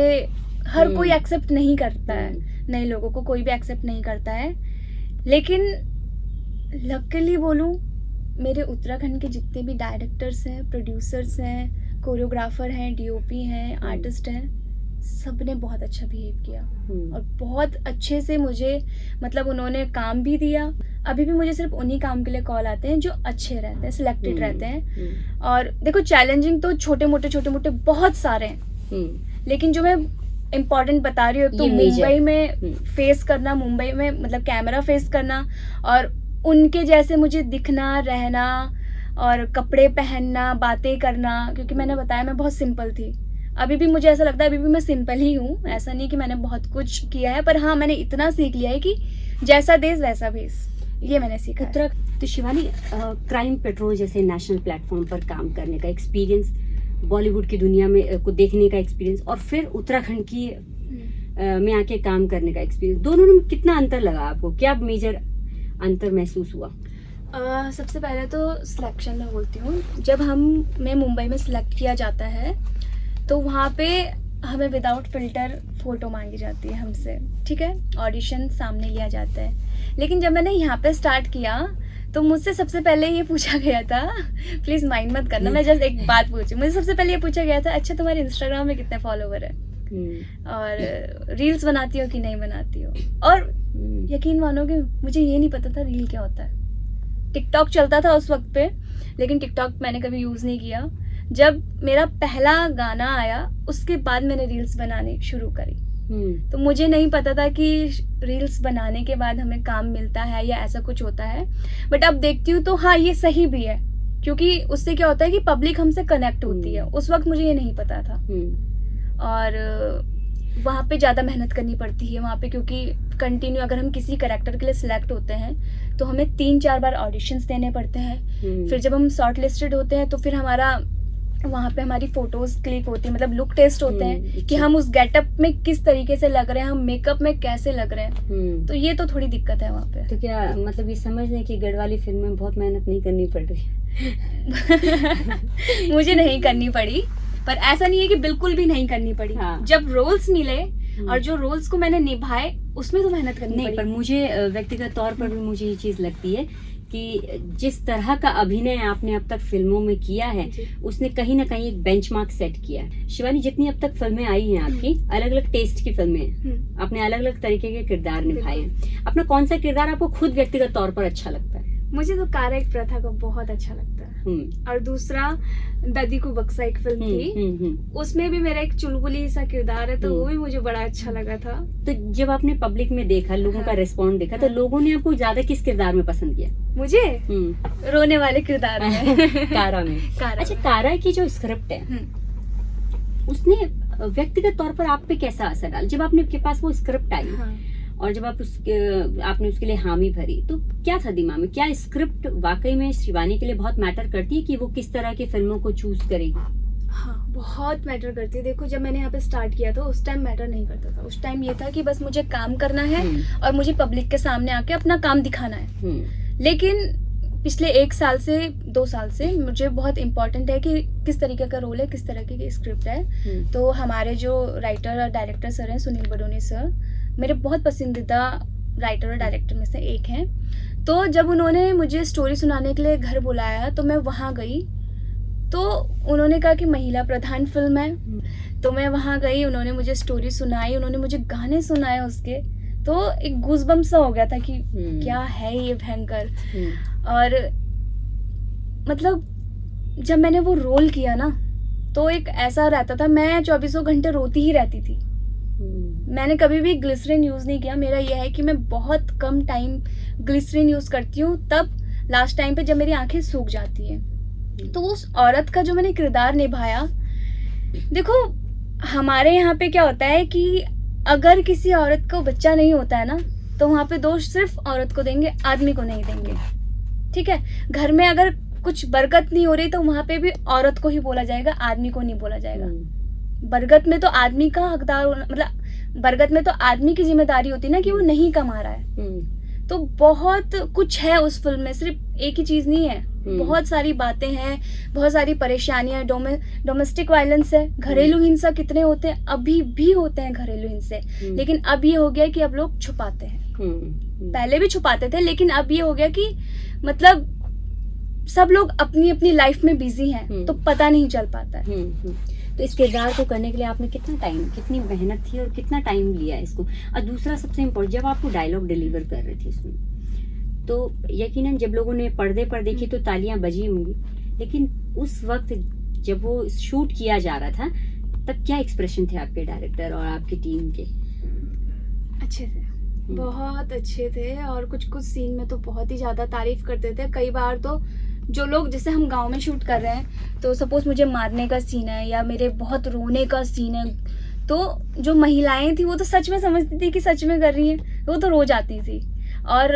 हर कोई एक्सेप्ट नहीं करता है, नए लोगों को कोई भी एक्सेप्ट नहीं करता है। लेकिन लकीली बोलूँ, मेरे उत्तराखंड के जितने भी डायरेक्टर्स हैं, प्रोड्यूसर्स हैं, कोरियोग्राफर हैं, डीओपी हैं, आर्टिस्ट हैं, सब ने बहुत अच्छा बिहेव किया और बहुत अच्छे से मुझे, मतलब उन्होंने काम भी दिया। अभी भी मुझे सिर्फ उन्हीं काम के लिए कॉल आते हैं जो अच्छे रहते हैं, सिलेक्टेड रहते हैं। और देखो, चैलेंजिंग तो छोटे मोटे बहुत सारे हैं, लेकिन जो मैं इम्पोर्टेंट बता रही हूँ, तो मुंबई में फेस करना, मुंबई में मतलब कैमरा फेस करना, और उनके जैसे मुझे दिखना, रहना और कपड़े पहनना, बातें करना, क्योंकि मैंने बताया मैं बहुत सिंपल थी। अभी भी मुझे ऐसा लगता है अभी भी मैं सिंपल ही हूँ, ऐसा नहीं कि मैंने बहुत कुछ किया है, पर हाँ मैंने इतना सीख लिया है कि जैसा देश वैसा भेस, ये मैंने सीखा है। तो शिवानी, क्राइम पेट्रोल जैसे नेशनल प्लेटफॉर्म पर काम करने का एक्सपीरियंस, बॉलीवुड की दुनिया में को देखने का एक्सपीरियंस, और फिर उत्तराखंड की में आके काम करने का एक्सपीरियंस, दोनों में कितना अंतर लगा आपको? क्या मेजर अंतर महसूस हुआ? सबसे पहले तो सिलेक्शन में बोलती हूँ, जब मैं मुंबई में सिलेक्ट किया जाता है तो वहाँ पे हमें विदाउट फिल्टर फ़ोटो मांगी जाती है हमसे, ठीक है, ऑडिशन सामने लिया जाता है। लेकिन जब मैंने यहाँ पे स्टार्ट किया तो मुझसे सबसे पहले ये पूछा गया था, प्लीज़ माइंड मत करना, मैं जस्ट एक बात पूछी, मुझे सबसे पहले ये पूछा गया था, अच्छा तुम्हारे इंस्टाग्राम में कितने फॉलोवर है और रील्स बनाती हो कि नहीं बनाती हो। और यकीन मानोगे, मुझे ये नहीं पता था रील क्या होता है। टिकटॉक चलता था उस वक्त पे, लेकिन टिकटॉक मैंने कभी यूज़ नहीं किया। जब मेरा पहला गाना आया उसके बाद मैंने रील्स बनाने शुरू करी, तो मुझे नहीं पता था कि रील्स बनाने के बाद हमें काम मिलता है या ऐसा कुछ होता है। बट अब देखती हूँ तो हाँ, ये सही भी है, क्योंकि उससे क्या होता है कि पब्लिक हमसे कनेक्ट होती है। उस वक्त मुझे ये नहीं पता था। और वहाँ पे ज़्यादा मेहनत करनी पड़ती है वहाँ पे, क्योंकि कंटिन्यू अगर हम किसी कैरेक्टर के लिए सिलेक्ट होते हैं तो हमें 3-4 बार ऑडिशंस देने पड़ते हैं। फिर जब हम शॉर्ट लिस्टेड होते हैं तो फिर हमारा वहाँ पे हमारी फोटोज क्लिक होती है, मतलब लुक टेस्ट होते हैं कि हम उस गेटअप में किस तरीके से लग रहे हैं, हम मेकअप में कैसे लग रहे हैं। तो ये तो थोड़ी दिक्कत है वहाँ पे। तो क्या मतलब ये समझ लें कि गढ़वाली फिल्म में बहुत मेहनत नहीं करनी पड़ रही? मुझे नहीं करनी पड़ी, पर ऐसा नहीं है कि बिल्कुल भी नहीं करनी पड़ी। हाँ। जब रोल्स मिले और जो रोल्स को मैंने निभाए उसमें तो मेहनत करनी नहीं पड़ी। पर मुझे व्यक्तिगत तौर पर भी मुझे ये चीज लगती है कि जिस तरह का अभिनय आपने अब तक फिल्मों में किया है, उसने कहीं ना कहीं एक बेंचमार्क सेट किया है। शिवानी, जितनी अब तक फिल्में आई हैं आपकी, अलग अलग टेस्ट की फिल्में हैं, आपने अलग अलग तरीके के किरदार निभाए हैं। अपना कौन सा किरदार आपको खुद व्यक्तिगत तौर पर अच्छा लगता है? मुझे तो कारा एक प्रथा को बहुत अच्छा लगता है। और दूसरा दादी को बक्सा एक फिल्म थी, उसमें भी मेरा एक चुलबुली सा किरदार है, तो वो भी मुझे बड़ा अच्छा लगा था। तो जब आपने पब्लिक में देखा, लोगों का रिस्पॉन्स देखा, तो लोगों ने आपको ज्यादा किस किरदार में पसंद किया? मुझे रोने वाले किरदार में। कारा में। अच्छा, कारा की जो स्क्रिप्ट है उसने व्यक्तिगत तौर पर आप पे कैसा असर डाला जब आपके पास वो स्क्रिप्ट आई? और जब आपने उसके लिए हामी भरी, तो क्या था दिमाग में? क्या स्क्रिप्ट वाकई में शिवानी के लिए बहुत मैटर करती है कि वो किस तरह की फिल्मों को चूज करेगी? हाँ, बहुत मैटर करती है। देखो, जब मैंने यहाँ पे स्टार्ट किया था उस टाइम मैटर नहीं करता था। उस टाइम ये था कि बस मुझे काम करना है और मुझे पब्लिक के सामने आके अपना काम दिखाना है। लेकिन पिछले 1 साल से 2 साल से मुझे बहुत इम्पोर्टेंट है कि किस तरीके का रोल है, किस तरह की स्क्रिप्ट है। तो हमारे जो राइटर और डायरेक्टर सर हैं, सुनील बडोनी सर, मेरे बहुत पसंदीदा राइटर और डायरेक्टर में से एक हैं। तो जब उन्होंने मुझे स्टोरी सुनाने के लिए घर बुलाया तो मैं वहाँ गई, तो उन्होंने कहा कि महिला प्रधान फिल्म है। तो मैं वहाँ गई, उन्होंने मुझे स्टोरी सुनाई, उन्होंने मुझे गाने सुनाए उसके। तो एक गूज़बम्प सा हो गया था कि क्या है ये भयंकर। और मतलब जब मैंने वो रोल किया ना, तो एक ऐसा रहता था, मैं 24 घंटे रोती ही रहती थी। मैंने कभी भी ग्लिसरीन यूज़ नहीं किया। मेरा यह है कि मैं बहुत कम टाइम ग्लिसरीन यूज़ करती हूँ, तब लास्ट टाइम पे जब मेरी आंखें सूख जाती हैं। तो उस औरत का जो मैंने किरदार निभाया, देखो हमारे यहाँ पे क्या होता है कि अगर किसी औरत को बच्चा नहीं होता है ना, तो वहाँ पे दोष सिर्फ औरत को देंगे, आदमी को नहीं देंगे। ठीक है, घर में अगर कुछ बरकत नहीं हो रही तो वहाँ पे भी औरत को ही बोला जाएगा, आदमी को नहीं बोला जाएगा। बरगद में तो आदमी का हकदार होना, मतलब बरगद में तो आदमी की जिम्मेदारी होती है ना कि वो नहीं कमा रहा है। तो बहुत कुछ है उस फिल्म में, सिर्फ एक ही चीज नहीं है, बहुत सारी बातें हैं, बहुत सारी परेशानियां, डोमेस्टिक वायलेंस है, घरेलू हिंसा कितने होते हैं, अभी भी होते हैं घरेलू हिंसा। लेकिन अब ये हो गया कि अब लोग छुपाते हैं। पहले भी छुपाते थे, लेकिन अब ये हो गया कि मतलब सब लोग अपनी अपनी लाइफ में बिजी हैं, तो पता नहीं चल पाता है। तो इस किरदार को करने के लिए आपने कितना टाइम, कितनी मेहनत थी और कितना टाइम लिया इसको? और दूसरा सबसे इम्पोर्टेंट, जब आपको डायलॉग डिलीवर कर रहे थे इसमें, तो यकीनन जब लोगों ने पर्दे पर देखी तो तालियां बजी होंगी, लेकिन उस वक्त जब वो शूट किया जा रहा था, तब क्या एक्सप्रेशन थे आपके डायरेक्टर और आपकी टीम के? अच्छे थे, बहुत अच्छे थे। और कुछ कुछ सीन में तो बहुत ही ज्यादा तारीफ करते थे। कई बार तो जो लोग, जैसे हम गांव में शूट कर रहे हैं, तो सपोज मुझे मारने का सीन है या मेरे बहुत रोने का सीन है, तो जो महिलाएं थी वो तो सच में समझती थी कि सच में कर रही हैं, वो तो रो जाती थी। और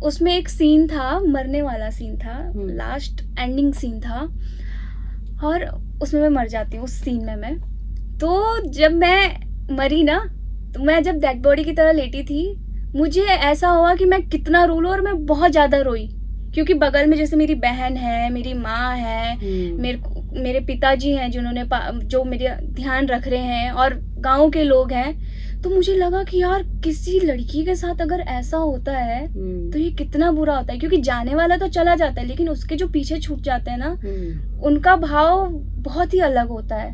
उसमें एक सीन था, मरने वाला सीन था, लास्ट एंडिंग सीन था, और उसमें मैं मर जाती हूँ उस सीन में मैं। तो जब मैं मरी ना, तो मैं जब डेड बॉडी की तरह लेटी थी, मुझे ऐसा हुआ कि मैं कितना रो लूं, और मैं बहुत ज्यादा रोई, क्योंकि बगल में जैसे मेरी बहन है, मेरी माँ है, मेरे पिताजी हैं जिन्होंने जो मेरे ध्यान रख रहे हैं, और गांव के लोग हैं। तो मुझे लगा कि यार किसी लड़की के साथ अगर ऐसा होता है तो ये कितना बुरा होता है, क्योंकि जाने वाला तो चला जाता है, लेकिन उसके जो पीछे छूट जाते हैं ना, उनका भाव बहुत ही अलग होता है।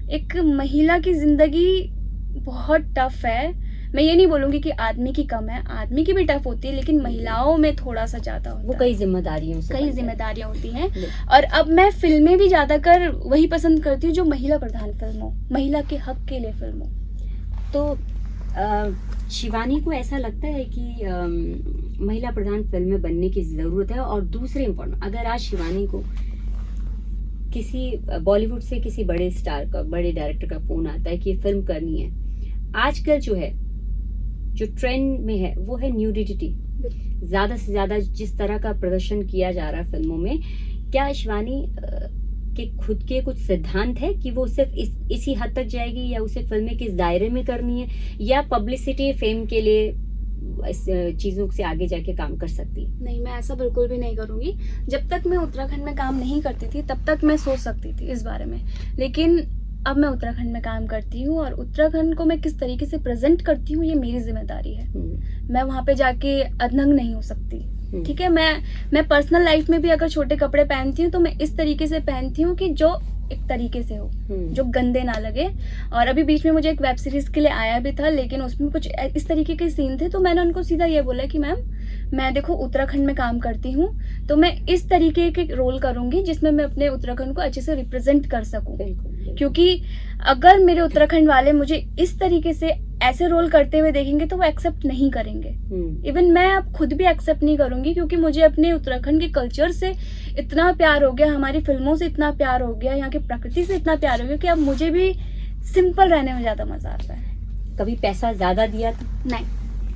एक महिला की जिंदगी बहुत टफ है। मैं ये नहीं बोलूंगी कि आदमी की कम है, आदमी की भी टफ होती है, लेकिन महिलाओं में थोड़ा सा ज्यादा होता है। वो कई जिम्मेदारियां होती हैं। और अब मैं फिल्में भी ज्यादातर वही पसंद करती हूँ जो महिला प्रधान फिल्म हो, महिला के हक के लिए फिल्म हो। तो शिवानी को ऐसा लगता है कि महिला प्रधान फिल्में बनने की जरूरत है? और दूसरे इम्पोर्टेंट, अगर आज शिवानी को किसी बॉलीवुड से किसी बड़े स्टार का, बड़े डायरेक्टर का फोन आता है कि फिल्म करनी है, आजकल जो ट्रेंड में है वो है न्यूडिटी, ज्यादा से ज्यादा जिस तरह का प्रदर्शन किया जा रहा है फिल्मों में, क्या शिवानी के खुद के कुछ सिद्धांत है कि वो सिर्फ इसी हद तक जाएगी, या उसे फिल्में किस दायरे में करनी है, या पब्लिसिटी फेम के लिए इस चीजों से आगे जाके काम कर सकती है? नहीं, मैं ऐसा बिल्कुल भी नहीं करूंगी। जब तक मैं उत्तराखंड में काम नहीं करती थी तब तक मैं सोच सकती थी इस बारे में, लेकिन अब मैं उत्तराखंड में काम करती हूँ, और उत्तराखंड को मैं किस तरीके से प्रेजेंट करती हूँ ये मेरी जिम्मेदारी है। मैं वहाँ पे जाके अधनंग नहीं हो सकती। ठीक है, मैं पर्सनल लाइफ में भी अगर छोटे कपड़े पहनती हूँ तो मैं इस तरीके से पहनती हूँ कि जो एक तरीके से हो, जो गंदे ना लगे। और अभी बीच में मुझे एक वेब सीरीज के लिए आया भी था, लेकिन उसमें कुछ इस तरीके के सीन थे, तो मैंने उनको सीधा ये बोला कि मैम, मैं देखो उत्तराखंड में काम करती हूँ, तो मैं इस तरीके के रोल करूंगी जिसमें मैं अपने उत्तराखंड को अच्छे से रिप्रेजेंट कर सकूं। क्योंकि अगर मेरे उत्तराखंड वाले मुझे इस तरीके से ऐसे रोल करते हुए देखेंगे तो वो एक्सेप्ट नहीं करेंगे। इवन मैं अब खुद भी एक्सेप्ट नहीं करूंगी, क्योंकि मुझे अपने उत्तराखंड के कल्चर से इतना प्यार हो गया, हमारी फिल्मों से इतना प्यार हो गया, यहाँ की प्रकृति से इतना प्यार हो गया कि अब मुझे भी सिंपल रहने में ज्यादा मजा आता है। कभी पैसा ज्यादा दिया था? नहीं,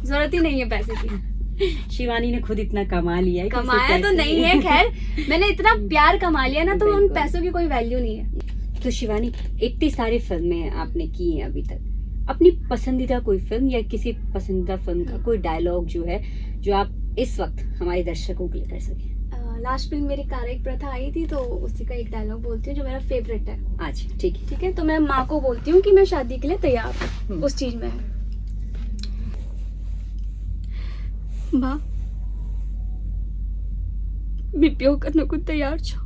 जरूरत ही नहीं है पैसे की। शिवानी ने खुद इतना कमा लिया है, कमाया तो नहीं है, खैर मैंने इतना प्यार कमा लिया ना, तो उन पैसों की कोई वैल्यू नहीं है। तो शिवानी, इतनी सारी फिल्में आपने की हैं अभी तक, अपनी पसंदीदा कोई फिल्म या किसी पसंदीदा फिल्म का कोई डायलॉग जो है, जो आप इस वक्त हमारे दर्शकों के लिए कर सकें? लास्ट फिल्म मेरी कारेक प्रथा आई थी, तो उसी का एक डायलॉग बोलती हूँ जो मेरा फेवरेट है। आज ठीक है, तो मैं माँ को बोलती हूँ कि मैं शादी के लिए तैयार हूँ, उस चीज में है। माँ, बीपीओ करने को तैयार छो।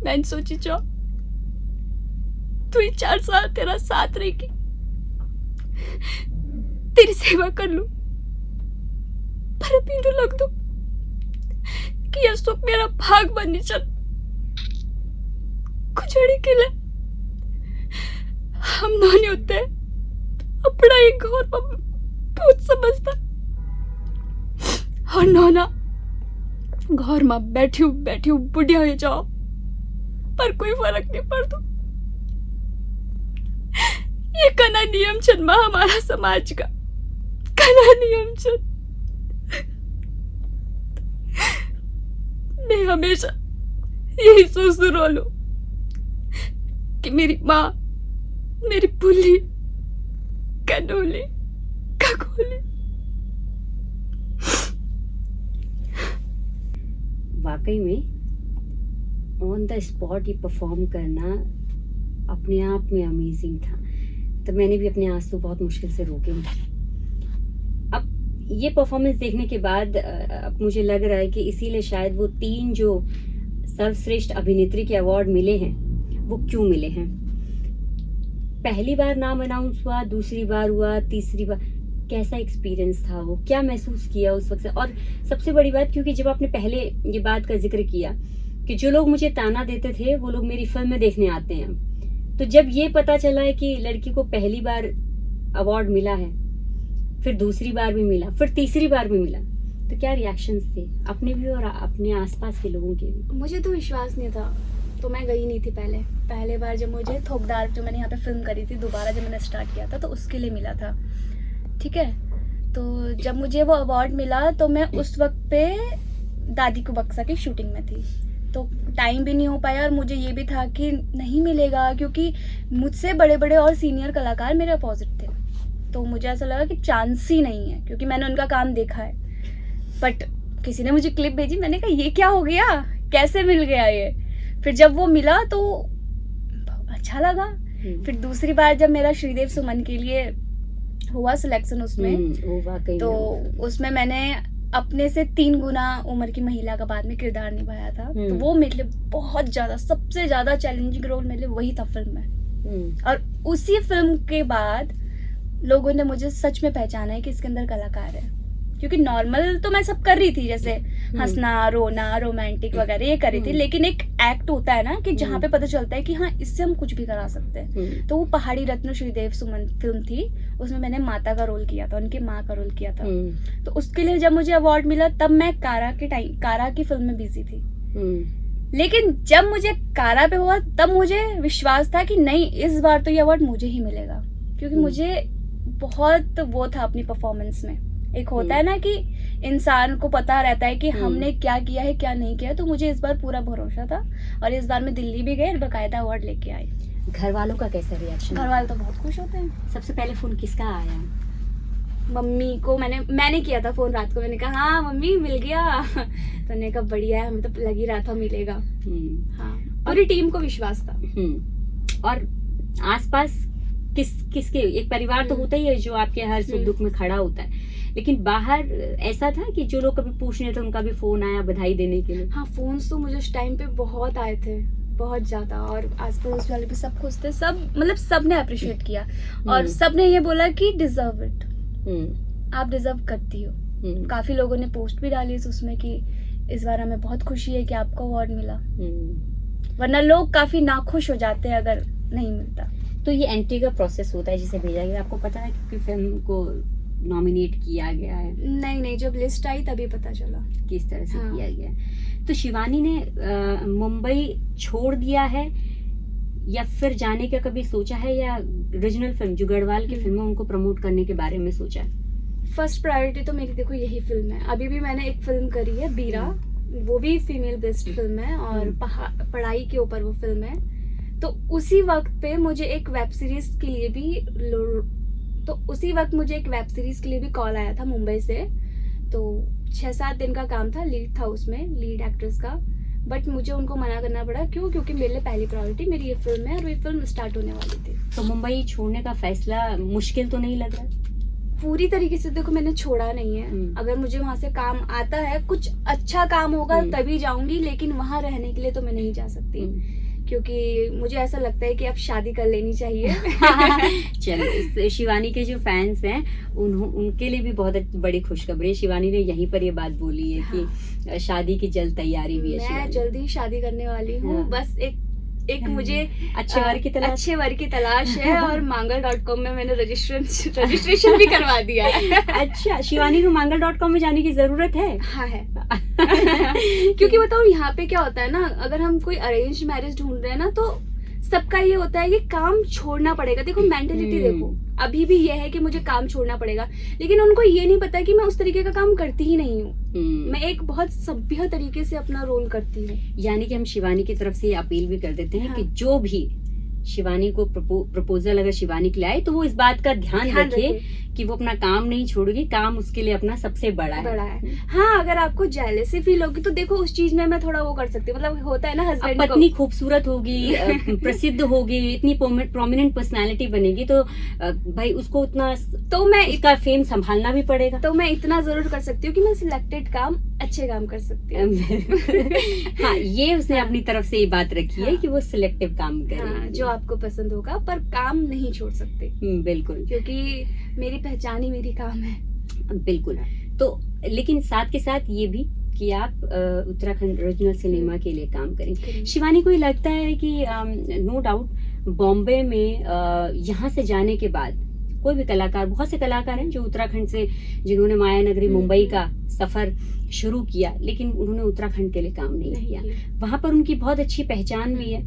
मैं सोची छो तू ही 4 साल तेरा साथ रहेगी, तेरी सेवा कर लूं, पर अभी तो लग दो कि यह सुख मेरा भाग बनी चल कुछड़ी के लिए हम दोनों होते हैं अपना एक घर बहुत समझता और नौना घर में बैठी हूँ बुढ़िया हो जाओ पर कोई फर्क नहीं पड़ता। ये कना नियम जन्मा हमारा समाज का कना नियम जन। मैं हमेशा यही सोचती रहूं कि मेरी माँ मेरी पुल्ली कनोली ककोली। वाकई में ऑन द स्पॉट ये परफॉर्म करना अपने आप में अमेजिंग था। तो मैंने भी अपने आंसू बहुत मुश्किल से रोके हैं। अब ये परफॉर्मेंस देखने के बाद अब मुझे लग रहा है कि इसीलिए शायद वो 3 जो सर्वश्रेष्ठ अभिनेत्री के अवार्ड मिले हैं वो क्यों मिले हैं। पहली बार नाम अनाउंस हुआ, दूसरी बार हुआ, तीसरी बार, कैसा एक्सपीरियंस था वो, क्या महसूस किया उस वक्त से। और सबसे बड़ी बात, क्योंकि जब आपने पहले ये बात का जिक्र किया कि जो लोग मुझे ताना देते थे वो लोग मेरी फिल्म में देखने आते हैं, तो जब ये पता चला है कि लड़की को पहली बार अवार्ड मिला है, फिर दूसरी बार भी मिला, फिर तीसरी बार भी मिला, तो क्या रिएक्शंस थे अपने भी और अपने आसपास के लोगों के भी? मुझे तो विश्वास नहीं था, तो मैं गई नहीं थी। पहले बार जब मुझे थोकदार जो मैंने यहाँ पे फिल्म करी थी, दोबारा जब मैंने स्टार्ट किया था तो उसके लिए मिला था, ठीक है। तो जब मुझे वो अवार्ड मिला तो मैं उस वक्त पे दादी को बक्सा की शूटिंग में थी, तो टाइम भी नहीं हो पाया और मुझे ये भी था कि नहीं मिलेगा क्योंकि मुझसे बड़े बड़े और सीनियर कलाकार मेरे अपोजिट थे, तो मुझे ऐसा लगा कि चांस ही नहीं है क्योंकि मैंने उनका काम देखा है। बट किसी ने मुझे क्लिप भेजी, मैंने कहा ये क्या हो गया, कैसे मिल गया ये। फिर जब वो मिला तो अच्छा लगा। फिर दूसरी बार जब मेरा श्रीदेव सुमन के लिए हुआ सिलेक्शन उसमें, तो उसमें मैंने अपने से 3 गुना उम्र की महिला का बाद में किरदार निभाया था, तो वो मेरे लिए बहुत ज्यादा, सबसे ज्यादा चैलेंजिंग रोल मेरे लिए वही था फिल्म में। और उसी फिल्म के बाद लोगों ने मुझे सच में पहचाना है कि इसके अंदर कलाकार है, क्योंकि नॉर्मल तो मैं सब कर रही थी, जैसे हंसना, रोना, रोमांटिक वगैरह ये कर रही थी, लेकिन एक एक्ट होता है ना कि जहाँ पे पता चलता है कि हाँ इससे हम कुछ भी करा सकते हैं। तो वो पहाड़ी रत्न श्रीदेव सुमन फिल्म थी, उसमें मैंने माता का रोल किया था, उनकी माँ का रोल किया था। तो उसके लिए जब मुझे अवार्ड मिला तब मैं कारा की फिल्म में बिजी थी, लेकिन जब मुझे कारा पे हुआ तब मुझे विश्वास था कि नहीं, इस बार तो ये अवार्ड मुझे ही मिलेगा, क्योंकि मुझे बहुत वो था अपनी परफॉर्मेंस में। एक होता है ना कि इंसान को पता रहता है कि हमने क्या किया है क्या नहीं किया, तो मुझे इस बार पूरा भरोसा था और इस बार मैं दिल्ली भी गई और बकायदा अवार्ड लेके आई। घर वालों का कैसा रिएक्शन? घर वाले तो बहुत खुश होते हैं। सबसे पहले फोन किसका आया? मम्मी को मैंने किया था फोन रात को, मैंने कहा हाँ मम्मी मिल गया तो उन्होंने कहा बढ़िया है, हमें तो लग ही रहा था मिलेगा। हाँ, पूरी टीम को विश्वास था। और आसपास किसके, एक परिवार तो होता ही है जो आपके हर सुख दुख में खड़ा होता है, लेकिन बाहर ऐसा था कि जो लोग कभी पूछने थे उनका भी फोन आया बधाई देने के लिए? हाँ, फोन तो मुझे उस टाइम पे बहुत आए थे, बहुत ज्यादा, और आस पड़ोस वाले भी सब खुश थे, सब मतलब सब ने अप्रिशिएट किया और सब ने ये बोला कि डिजर्व इट, आप डिजर्व करती हो। काफी लोगों ने पोस्ट भी डाली उसमें कि इस बार हमें बहुत खुशी है कि आपको अवार्ड मिला, वरना लोग काफी नाखुश हो जाते हैं अगर नहीं मिलता। तो ये एंट्री का प्रोसेस होता है जिसे भेजा गया, आपको पता है कि फिल्म को नॉमिनेट किया गया है? नहीं, जब लिस्ट आई तभी पता चला किस तरह से किया गया। तो शिवानी ने मुंबई छोड़ दिया है या फिर जाने का कभी सोचा है, या ओरिजिनल फिल्म जो गढ़वाल की फिल्म है उनको प्रमोट करने के बारे में सोचा है? फर्स्ट प्रायोरिटी तो मेरी देखो यही फिल्म है। अभी भी मैंने एक फिल्म करी है बीरा, वो भी फीमेल बेस्ड फिल्म है और पढ़ाई के ऊपर वो फिल्म है। तो उसी वक्त पे मुझे एक वेब सीरीज के लिए भी कॉल आया था मुंबई से। तो 6-7 दिन का काम था, लीड था उसमें, लीड एक्ट्रेस का, बट मुझे उनको मना करना पड़ा। क्यों? क्योंकि मेरे लिए पहली प्रायोरिटी मेरी ये फिल्म है और ये फिल्म स्टार्ट होने वाली थी। तो मुंबई छोड़ने का फैसला मुश्किल तो नहीं लग रहा? पूरी तरीके से देखो मैंने छोड़ा नहीं है। अगर मुझे वहां से काम आता है, कुछ अच्छा काम होगा तभी जाऊंगी, लेकिन वहां रहने के लिए तो मैं नहीं जा सकती, क्योंकि मुझे ऐसा लगता है कि अब शादी कर लेनी चाहिए। चलो, शिवानी के जो फैंस हैं उनके लिए भी बहुत बड़ी खुशखबरी है। शिवानी ने यहीं पर ये बात बोली है कि शादी की जल्द तैयारी भी है। मैं शिवानी जल्दी शादी करने वाली हूँ। हाँ। बस एक मुझे अच्छे वर की तलाश है और mangal.com में मैंने रजिस्ट्रेशन भी करवा दिया है। अच्छा, शिवानी को mangal.com में जाने की जरूरत है? हाँ है। क्योंकि बताओ यहाँ पे क्या होता है ना, अगर हम कोई अरेंज मैरिज ढूंढ रहे हैं ना, तो सबका ये होता है कि काम छोड़ना पड़ेगा। देखो मेंटेलिटी देखो, अभी भी ये है कि मुझे काम छोड़ना पड़ेगा, लेकिन उनको ये नहीं पता कि मैं उस तरीके का काम करती ही नहीं हूँ। मैं एक बहुत सभ्य तरीके से अपना रोल करती हूँ। यानी कि हम शिवानी की तरफ से ये अपील भी कर देते हैं हाँ। कि जो भी शिवानी को प्रपोजल अगर शिवानी के लिए आए तो वो इस बात का ध्यान रखे कि वो अपना काम नहीं छोड़ेगी। काम उसके लिए अपना सबसे बड़ा है। हाँ, अगर आपको जेलसी फील होगी तो देखो उस चीज में मैं थोड़ा वो कर सकती हूँ। मतलब होता है ना, हस्बैंड को पत्नी खूबसूरत होगी, प्रसिद्ध होगी, इतनी प्रोमिनेंट पर्सनालिटी बनेगी तो भाई उसको उतना तो मैं इसका फेम संभालना भी पड़ेगा। तो मैं इतना जरूर कर सकती हूँ कि मैं सिलेक्टेड काम अच्छे काम कर सकती हूँ। हाँ, ये उसने अपनी तरफ से ये बात रखी है कि वो सिलेक्टिव काम करे। हाँ, जो आपको पसंद होगा, पर काम नहीं छोड़ सकते। बिल्कुल, क्योंकि मेरी पहचान ही मेरी काम है। बिल्कुल। तो लेकिन साथ के साथ ये भी कि आप उत्तराखंड रीजनल सिनेमा के लिए काम करें। शिवानी को ये लगता है कि नो डाउट बॉम्बे में यहाँ से जाने के बाद कोई भी कलाकार, बहुत से कलाकार हैं जो उत्तराखंड से, जिन्होंने माया नगरी मुंबई का सफर शुरू किया, लेकिन उन्होंने उत्तराखंड के लिए काम नहीं किया। वहां पर उनकी बहुत अच्छी पहचान भी है।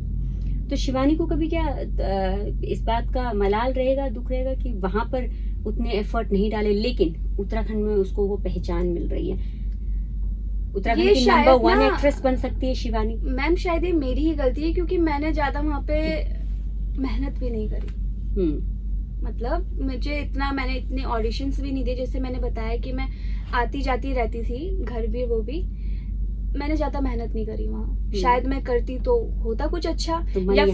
तो शिवानी को कभी क्या इस बात का मलाल रहेगा, दुख रहेगा कि वहां पर उतने एफर्ट नहीं डाले, लेकिन उत्तराखंड में उसको वो पहचान मिल रही है? उत्तराखंड की नंबर 1 एक्ट्रेस बन सकती है शिवानी। मैम, शायद ये मेरी ही गलती है क्योंकि मैंने ज्यादा वहाँ पे मेहनत भी नहीं करी। मतलब मैंने इतने ऑडिशंस भी नहीं दिए। जैसे मैंने बताया कि मैं आती जाती रहती थी, घर भी वो भी, मैंने ज्यादा मेहनत नहीं करी वहाँ। शायद मैं करती तो होता कुछ अच्छा। या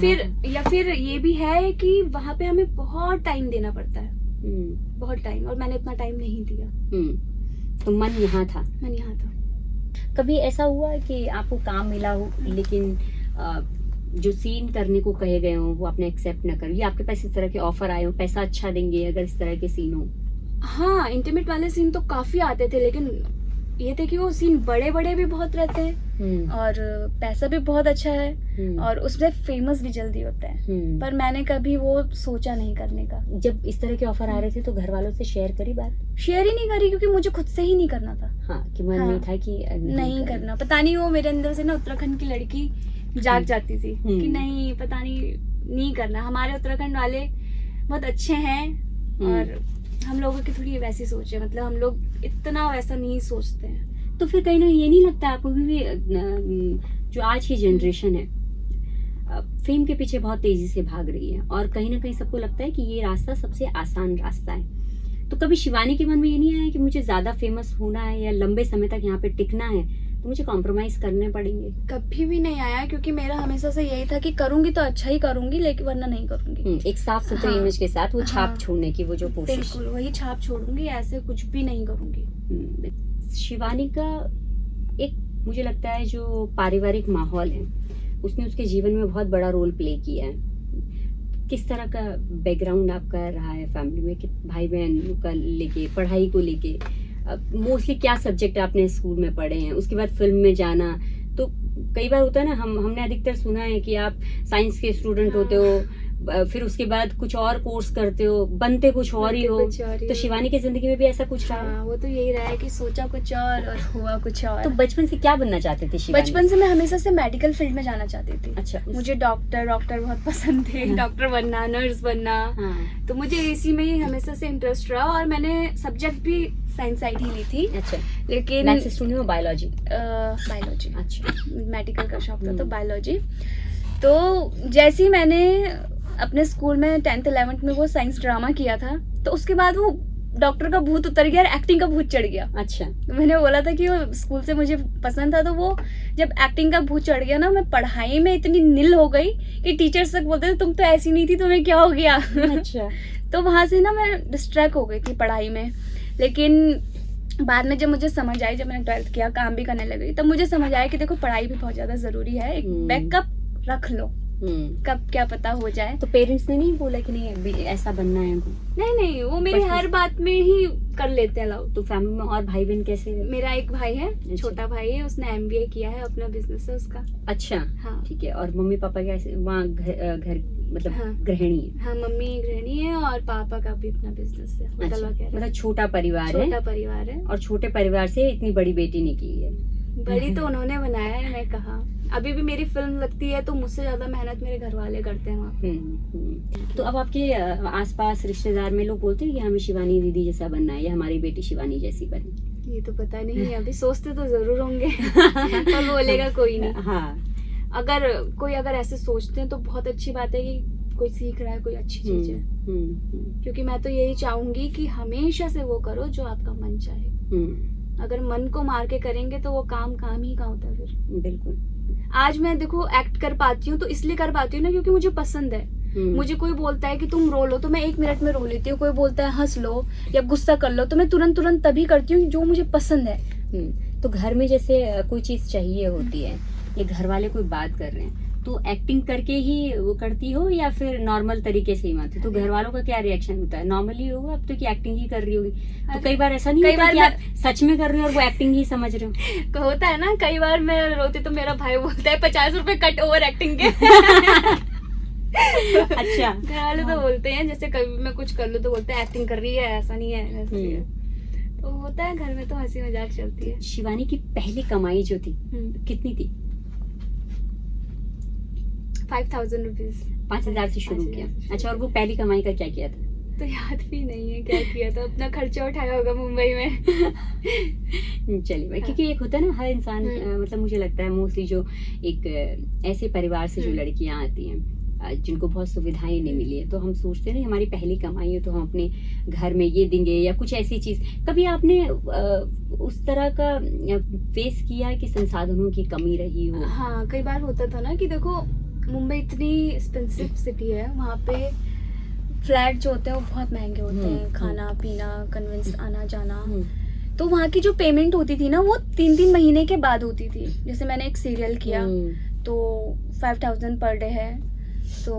फिर ये भी है कि वहाँ पे हमें बहुत टाइम देना पड़ता है, बहुत टाइम, और मैंने इतना टाइम नहीं दिया। तो मन यहाँ था। कभी ऐसा हुआ कि आपको काम मिला हो लेकिन जो सीन करने को कहे गए हो वो आपने एक्सेप्ट न करी, आपके पास इस तरह के ऑफर आए हो, पैसा अच्छा देंगे अगर इस तरह के सीन हो? हाँ, इंटीमेट वाले सीन तो काफी आते थे, लेकिन ये थे कि वो सीन बड़े बड़े भी बहुत रहते हैं और पैसा भी बहुत अच्छा है और उसमें फेमस भी जल्दी होता है। पर मैंने कभी वो सोचा नहीं करने का। जब इस तरह के ऑफर आ रहे थे तो घर वालों से शेयर करी बात? शेयर ही नहीं करी, क्योंकि मुझे खुद से ही नहीं करना था। हाँ, कि मन में था कि नहीं करना। पता नहीं वो मेरे अंदर से ना उत्तराखंड की लड़की जाग जाती थी कि नहीं, पता नहीं करना। हमारे उत्तराखंड वाले बहुत अच्छे हैं और हम लोगों की थोड़ी वैसी सोच है, मतलब हम लोग इतना वैसा नहीं सोचते हैं। तो फिर कहीं ना ये नहीं लगता आपको भी जो आज की जनरेशन है फेम के पीछे बहुत तेजी से भाग रही है और कहीं ना कहीं सबको लगता है कि ये रास्ता सबसे आसान रास्ता है, तो कभी शिवानी के मन में ये नहीं आया कि मुझे ज्यादा फेमस होना है या लंबे समय तक यहाँ पे टिकना है तो मुझे कॉम्प्रोमाइज करने पड़ेंगे? कभी भी नहीं आया, क्योंकि मेरा हमेशा से यही था कि करूंगी तो अच्छा ही करूंगी, लेकिन वरना नहीं करूंगी। एक साफ सुथरी इमेज के साथ वो छाप छोड़ने की वो जो कोशिश, बिल्कुल वही छाप छोड़ूंगी, ऐसे कुछ भी नहीं करूंगी। शिवानी का एक मुझे लगता है जो पारिवारिक माहौल है उसने उसके जीवन में बहुत बड़ा रोल प्ले किया है। किस तरह का बैकग्राउंड आपका रहा है फैमिली में, कि भाई बहन का लेके, पढ़ाई को लेके, मोस्टली क्या सब्जेक्ट आपने स्कूल में पढ़े हैं, उसके बाद फिल्म में जाना? तो कई बार होता है ना, हमने अधिकतर सुना है कि आप साइंस के स्टूडेंट होते हो, फिर उसके बाद कुछ और कोर्स करते हो, बनते कुछ और ही हो। तो शिवानी की जिंदगी में भी ऐसा कुछ रहा? हाँ, वो तो यही रहा है कि सोचा कुछ और हुआ कुछ और। तो बचपन से क्या बनना चाहते थे शिवानी? बचपन से मैं हमेशा से मेडिकल फील्ड में जाना चाहती थी। अच्छा, मुझे डॉक्टर बहुत पसंद थे। डॉक्टर बनना, नर्स बनना। तो मुझे इसी में ही हमेशा से इंटरेस्ट रहा और मैंने सब्जेक्ट भी साइंस साइड ही ली थी। अच्छा, लेकिन मैथ्स स्टूडेंट हो? बायोलॉजी? बायोलॉजी। अच्छा, मेडिकल का शौक था तो बायोलॉजी। तो जैसे ही मैंने अपने स्कूल में 10th 11th में वो साइंस ड्रामा किया था, तो उसके बाद वो डॉक्टर का भूत उतर गया और एक्टिंग का भूत चढ़ गया। अच्छा, तो मैंने बोला था कि वो स्कूल से मुझे पसंद था, तो वो जब एक्टिंग का भूत चढ़ गया ना, मैं पढ़ाई में इतनी निल हो गई कि टीचर्स तक बोलते थे तुम तो ऐसी नहीं थी, तुम्हें क्या हो गया। अच्छा। तो वहां से ना मैं डिस्ट्रैक्ट हो गई थी पढ़ाई में। लेकिन बाद में जब मुझे समझ आई, जब मैंने 12th किया, काम भी करने लगी, तब मुझे समझ आया कि देखो पढ़ाई भी बहुत ज्यादा जरूरी है, एक बैकअप रख लो। कब क्या पता हो जाए। तो पेरेंट्स ने नहीं बोला कि नहीं अभी ऐसा बनना है हमको? नहीं, वो मेरी बचपन हर से? बात में ही कर लेते हैं अलाउ। तो फैमिली में और भाई बहन कैसे? मेरा एक भाई है, अच्छा। छोटा भाई है, उसने MBA किया है, अपना बिजनेस है उसका। अच्छा, हाँ ठीक है। और मम्मी पापा कैसे वहाँ घर मतलब हाँ। गृहिणी है? हाँ, मम्मी गृहिणी है और पापा का भी अपना बिजनेस है, होटल अच्छा, वगैरह। मतलब छोटा परिवार छोटा है। परिवार है। और छोटे परिवार से इतनी बड़ी बेटी निकली है। बड़ी तो उन्होंने बनाया है, मैं कहा। अभी भी मेरी फिल्म लगती है तो मुझसे ज्यादा मेहनत मेरे घर वाले करते हैं वहाँ पे। तो अब आपके आसपास रिश्तेदार में लोग बोलते हैं कि हमें शिवानी दीदी जैसा बनना है या हमारी बेटी शिवानी जैसी बने? ये तो पता नहीं है, अभी सोचते तो जरूर होंगे पर बोलेगा कोई नहीं। हाँ। अगर कोई ऐसे सोचते हैं तो बहुत अच्छी बात है कि कोई सीख रहा है, कोई अच्छी चीज है। क्योंकि मैं तो यही चाहूंगी कि हमेशा से वो करो जो आपका मन चाहे। अगर मन को मार के करेंगे तो वो काम ही का होता है फिर। बिल्कुल। आज मैं देखो एक्ट कर पाती हूँ तो इसलिए कर पाती हूँ ना क्योंकि मुझे पसंद है। मुझे कोई बोलता है कि तुम रो लो तो मैं 1 मिनट में रो लेती हूँ, कोई बोलता है हंस लो या गुस्सा कर लो तो मैं तुरंत तभी करती हूँ जो मुझे पसंद है। तो घर में जैसे कोई चीज चाहिए होती है या घर वाले कोई बात कर रहे हैं तो एक्टिंग करके ही वो करती हो या फिर नॉर्मल तरीके से ही मानती? तो घर वालों का क्या रिएक्शन होता है? नॉर्मली होगा अब तो कि एक्टिंग ही कर रही होगी, तो कई बार ऐसा नहीं होता कि आप सच में कर रहे हो और वो एक्टिंग ही समझ रहे हो? होता है ना, कई बार मैं रोती तो मेरा भाई बोलता है 50 रुपए कट ओवर एक्टिंग के। अच्छा। घर वाले तो बोलते हैं, जैसे कभी मैं कुछ कर लूँ तो बोलते हैं एक्टिंग कर रही है, ऐसा नहीं है, ऐसा नहीं है। तो होता है घर में, तो हंसी मजाक चलती है। शिवानी की पहली कमाई जो थी कितनी थी? 5000 रुपीज। 5000 से शुरू किया। अच्छा, और वो पहली कमाई का क्या किया था? तो याद भी नहीं है क्या किया था, अपना खर्चा उठाया होगा मुंबई में। चलिए भाई, क्योंकि एक होता है ना हर इंसान मतलब मुझे लगता है मोस्टली जो एक ऐसे परिवार से जो लड़कियां आती हैं जिनको बहुत सुविधाएं नहीं मिली है, तो हम सोचते हैं हमारी पहली कमाई है तो हम अपने घर में ये देंगे या कुछ ऐसी चीज। कभी आपने उस तरह का फेस किया कि संसाधनों की कमी रही हो? हाँ, कई बार होता था ना कि देखो मुंबई इतनी एक्सपेंसिव सिटी है, वहाँ पे फ्लैट जो होते हैं वो बहुत महंगे होते हैं, खाना पीना, कन्वेंस आना जाना। तो वहाँ की जो पेमेंट होती थी ना वो 3 महीने के बाद होती थी। जैसे मैंने एक सीरियल किया तो 5000 पर डे है, तो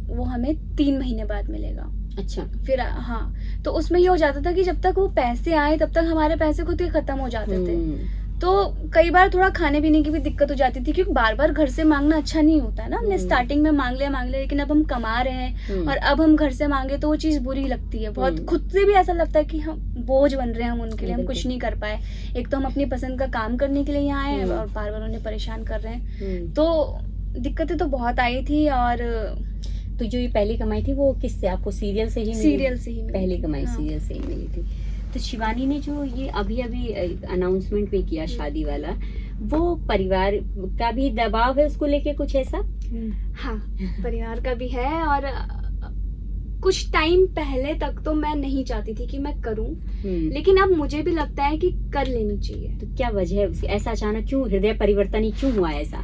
वो हमें 3 महीने बाद मिलेगा। अच्छा। फिर हाँ, तो उसमें ये हो जाता था कि जब तक वो पैसे आए तब तक हमारे पैसे खुद ही खत्म हो जाते थे। तो कई बार थोड़ा खाने पीने की भी दिक्कत हो जाती थी क्योंकि बार बार घर से मांगना अच्छा नहीं होता है ना। हमने स्टार्टिंग में मांग लिया, लेकिन अब हम कमा रहे हैं और अब हम घर से मांगे तो वो चीज बुरी लगती है बहुत। खुद से भी ऐसा लगता है कि हम बोझ बन रहे हैं, हम उनके लिए, हम कुछ नहीं कर पाए। एक तो हम अपनी पसंद का काम करने के लिए यहाँ आए और बार बार उन्हें परेशान कर रहे हैं, तो दिक्कतें तो बहुत आई थी। और तो जो ये पहली कमाई थी वो किससे? आपको सीरियल से ही मिली? सीरियल से ही पहली कमाई सीरियल से ही मिली थी। तो शिवानी ने जो ये अभी अनाउंसमेंट भी किया शादी वाला, वो परिवार का भी दबाव है उसको लेके कुछ ऐसा? हाँ, परिवार का भी है। और कुछ टाइम पहले तक तो मैं नहीं चाहती थी कि मैं करूं, लेकिन अब मुझे भी लगता है कि कर लेनी चाहिए। तो क्या वजह है उसकी? ऐसा अचानक क्यों हृदय परिवर्तन ही क्यों हुआ ऐसा?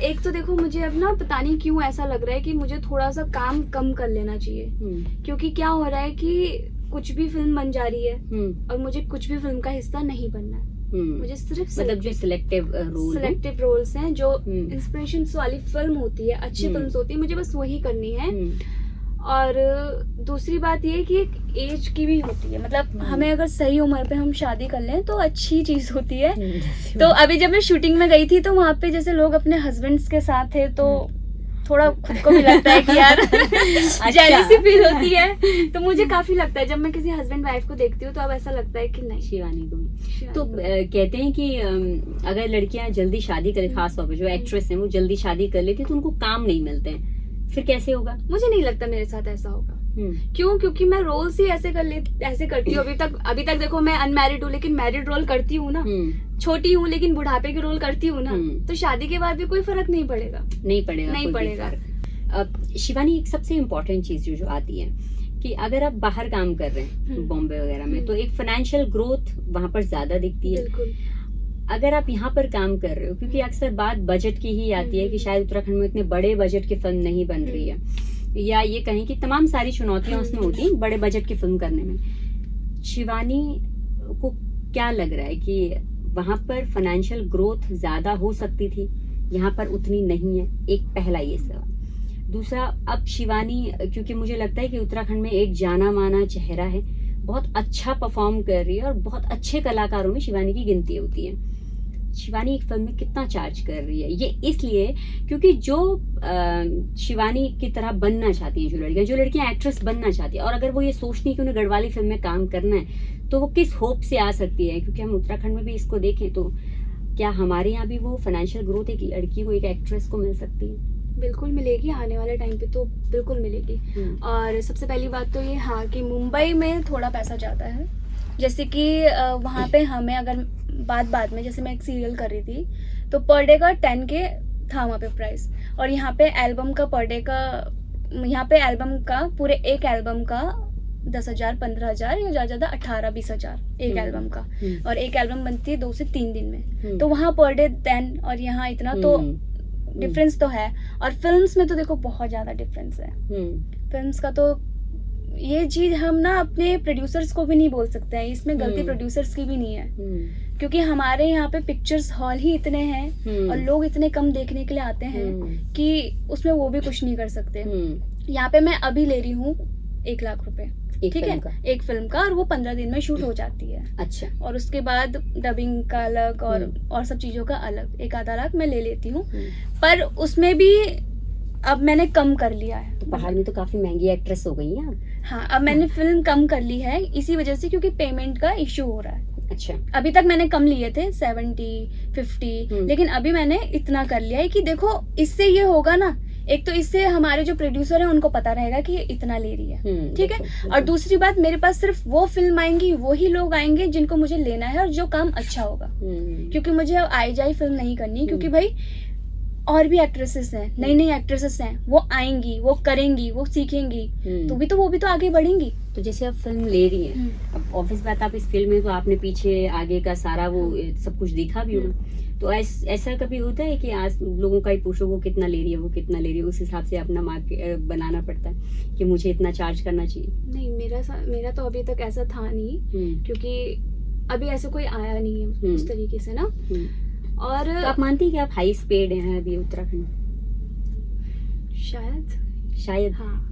एक तो देखो मुझे अब ना पता नहीं क्यों ऐसा लग रहा है कि मुझे थोड़ा सा काम कम कर लेना चाहिए। क्योंकि क्या हो रहा है कि कुछ भी फिल्म बन जा रही है और मुझे कुछ भी फिल्म का हिस्सा नहीं बनना है। मुझे सिर्फ मतलब जो सिलेक्टिव रोल्स हैं, जो इंस्पिरेशन वाली फिल्म होती है, अच्छी फिल्म होती है, मुझे बस वही करनी है। और दूसरी बात ये कि एक एज की भी होती है, मतलब हमें अगर सही उम्र पे हम शादी कर लें तो अच्छी चीज होती है। तो अभी जब मैं शूटिंग में गई थी तो वहाँ पे जैसे लोग अपने हस्बैंड्स के साथ थे तो थोड़ा खुद को भी लगता है कि यार जेलसी फील होती है। तो मुझे काफी लगता है जब मैं किसी हस्बैंड वाइफ को देखती हूँ तो अब ऐसा लगता है कि नहीं, शिवानी को तो कहते हैं कि अगर लड़कियां जल्दी शादी करें, खास तौर पे जो एक्ट्रेस हैं वो जल्दी शादी कर लेती है तो उनको काम नहीं मिलते हैं, फिर कैसे होगा? मुझे नहीं लगता मेरे साथ ऐसा होगा। क्यों? क्योंकि मैं रोल्स ही ऐसे करती हूँ। अभी तक देखो मैं अनमैरिड हूँ लेकिन मैरिड रोल करती हूँ ना, छोटी हूँ लेकिन बुढ़ापे के रोल करती हूँ ना, तो शादी के बाद भी कोई फर्क नहीं पड़ेगा। नहीं पड़ेगा। शिवानी, एक सबसे इम्पोर्टेंट चीज जो आती है कि अगर आप बाहर काम कर रहे हैं बॉम्बे वगैरह में तो एक फाइनेंशियल ग्रोथ वहां पर ज्यादा दिखती है। बिल्कुल। अगर आप यहाँ पर काम कर रहे हो, क्योंकि अक्सर बात बजट की ही आती है कि शायद उत्तराखंड में इतने बड़े बजट की फिल्म नहीं बन रही है, या ये कहें कि तमाम सारी चुनौतियां उसमें होती हैं बड़े बजट की फिल्म करने में। शिवानी को क्या लग रहा है कि वहां पर फाइनेंशियल ग्रोथ ज्यादा हो सकती थी यहाँ पर उतनी नहीं है। एक पहला ये सवाल। दूसरा, अब शिवानी, क्योंकि मुझे लगता है कि उत्तराखंड में एक जाना माना चेहरा है, बहुत अच्छा परफॉर्म कर रही है और बहुत अच्छे कलाकारों में शिवानी की गिनती होती है। शिवानी एक फिल्म में कितना चार्ज कर रही है? ये इसलिए क्योंकि जो शिवानी की तरह बनना चाहती हैं जो लड़कियां एक्ट्रेस बनना चाहती है, और अगर वो ये सोचती है कि उन्हें गढ़वाली फिल्म में काम करना है, तो वो किस होप से आ सकती है? क्योंकि हम उत्तराखंड में भी इसको देखें तो क्या हमारे यहाँ भी वो फाइनेंशियल ग्रोथ एक लड़की को, एक एक्ट्रेस को मिल सकती है? बिल्कुल मिलेगी, आने वाले टाइम पे तो बिल्कुल मिलेगी। और सबसे पहली बात तो ये, हाँ, कि मुंबई में थोड़ा पैसा जाता है। जैसे कि वहाँ पे हमें अगर बाद में, जैसे मैं एक सीरियल कर रही थी तो पर डे का 10K था वहाँ पे प्राइस, और यहाँ पे एल्बम का पर डे का, यहाँ पे एल्बम का पूरे एक एल्बम का 10,000 15,000 या ज़्यादा 18-20,000 एक एल्बम का, और एक एल्बम बनती है 2 से 3 दिन में। तो वहाँ पर डे 10 और यहाँ इतना, तो डिफरेंस तो है। और फिल्म्स में तो देखो बहुत ज़्यादा डिफरेंस है। फिल्म्स का तो ये चीज हम ना अपने प्रोड्यूसर्स को भी नहीं बोल सकते हैं, इसमें गलती प्रोड्यूसर्स की भी नहीं है, क्योंकि हमारे यहाँ पे पिक्चर्स हॉल ही इतने हैं और लोग इतने कम देखने के लिए आते हैं कि उसमें वो भी कुछ नहीं कर सकते। यहाँ पे मैं अभी ले रही हूँ 1 लाख रुपए, ठीक है, एक फिल्म का, और वो 15 दिन में शूट हो जाती है। अच्छा। और उसके बाद डबिंग का अलग और सब चीजों का अलग 1 आधा लाख मैं ले लेती हूँ, पर उसमें भी अब मैंने कम कर लिया है। तो बाहर में तो काफी महंगी एक्ट्रेस हो गई हैं आप। हाँ, अब मैंने फिल्म कम कर ली है इसी वजह से, क्योंकि पेमेंट का इश्यू हो रहा है। अच्छा। अभी तक मैंने कम लिए थे 70-50, लेकिन अभी मैंने इतना कर लिया है कि देखो इससे ये होगा ना, एक तो इससे हमारे जो प्रोड्यूसर है उनको पता रहेगा कि ये इतना ले रही है, ठीक है। और दूसरी बात, मेरे पास सिर्फ वो फिल्म आएंगी, वही लोग आएंगे जिनको मुझे लेना है और जो काम अच्छा होगा, क्योंकि मुझे अब आई जाई फिल्म नहीं करनी, क्योंकि भाई और भी एक्ट्रेसेस हैं, नई नई एक्ट्रेसेस हैं, वो आएंगी, वो करेंगी, वो सीखेंगी, तो वो भी तो आगे बढ़ेंगी। तो जैसे आप फिल्म ले रही हैं, अब ऑब्वियस बात, आप इस फिल्म में तो आपने पीछे आगे का सारा वो सब कुछ देखा भी होगा, तो ऐसा कभी होता है कि आज लोगों का ही पूछो वो कितना ले रही है, वो कितना ले रही है, उस हिसाब से अपना मार्केट बनाना पड़ता है कि मुझे इतना चार्ज करना चाहिए? नहीं, मेरा तो अभी तक ऐसा था नहीं, क्योंकि अभी ऐसा कोई आया नहीं है उस तरीके से ना। और तो आप मानती हैं कि आप हाई स्पेड हैं अभी उत्तराखंड? शायद हाँ,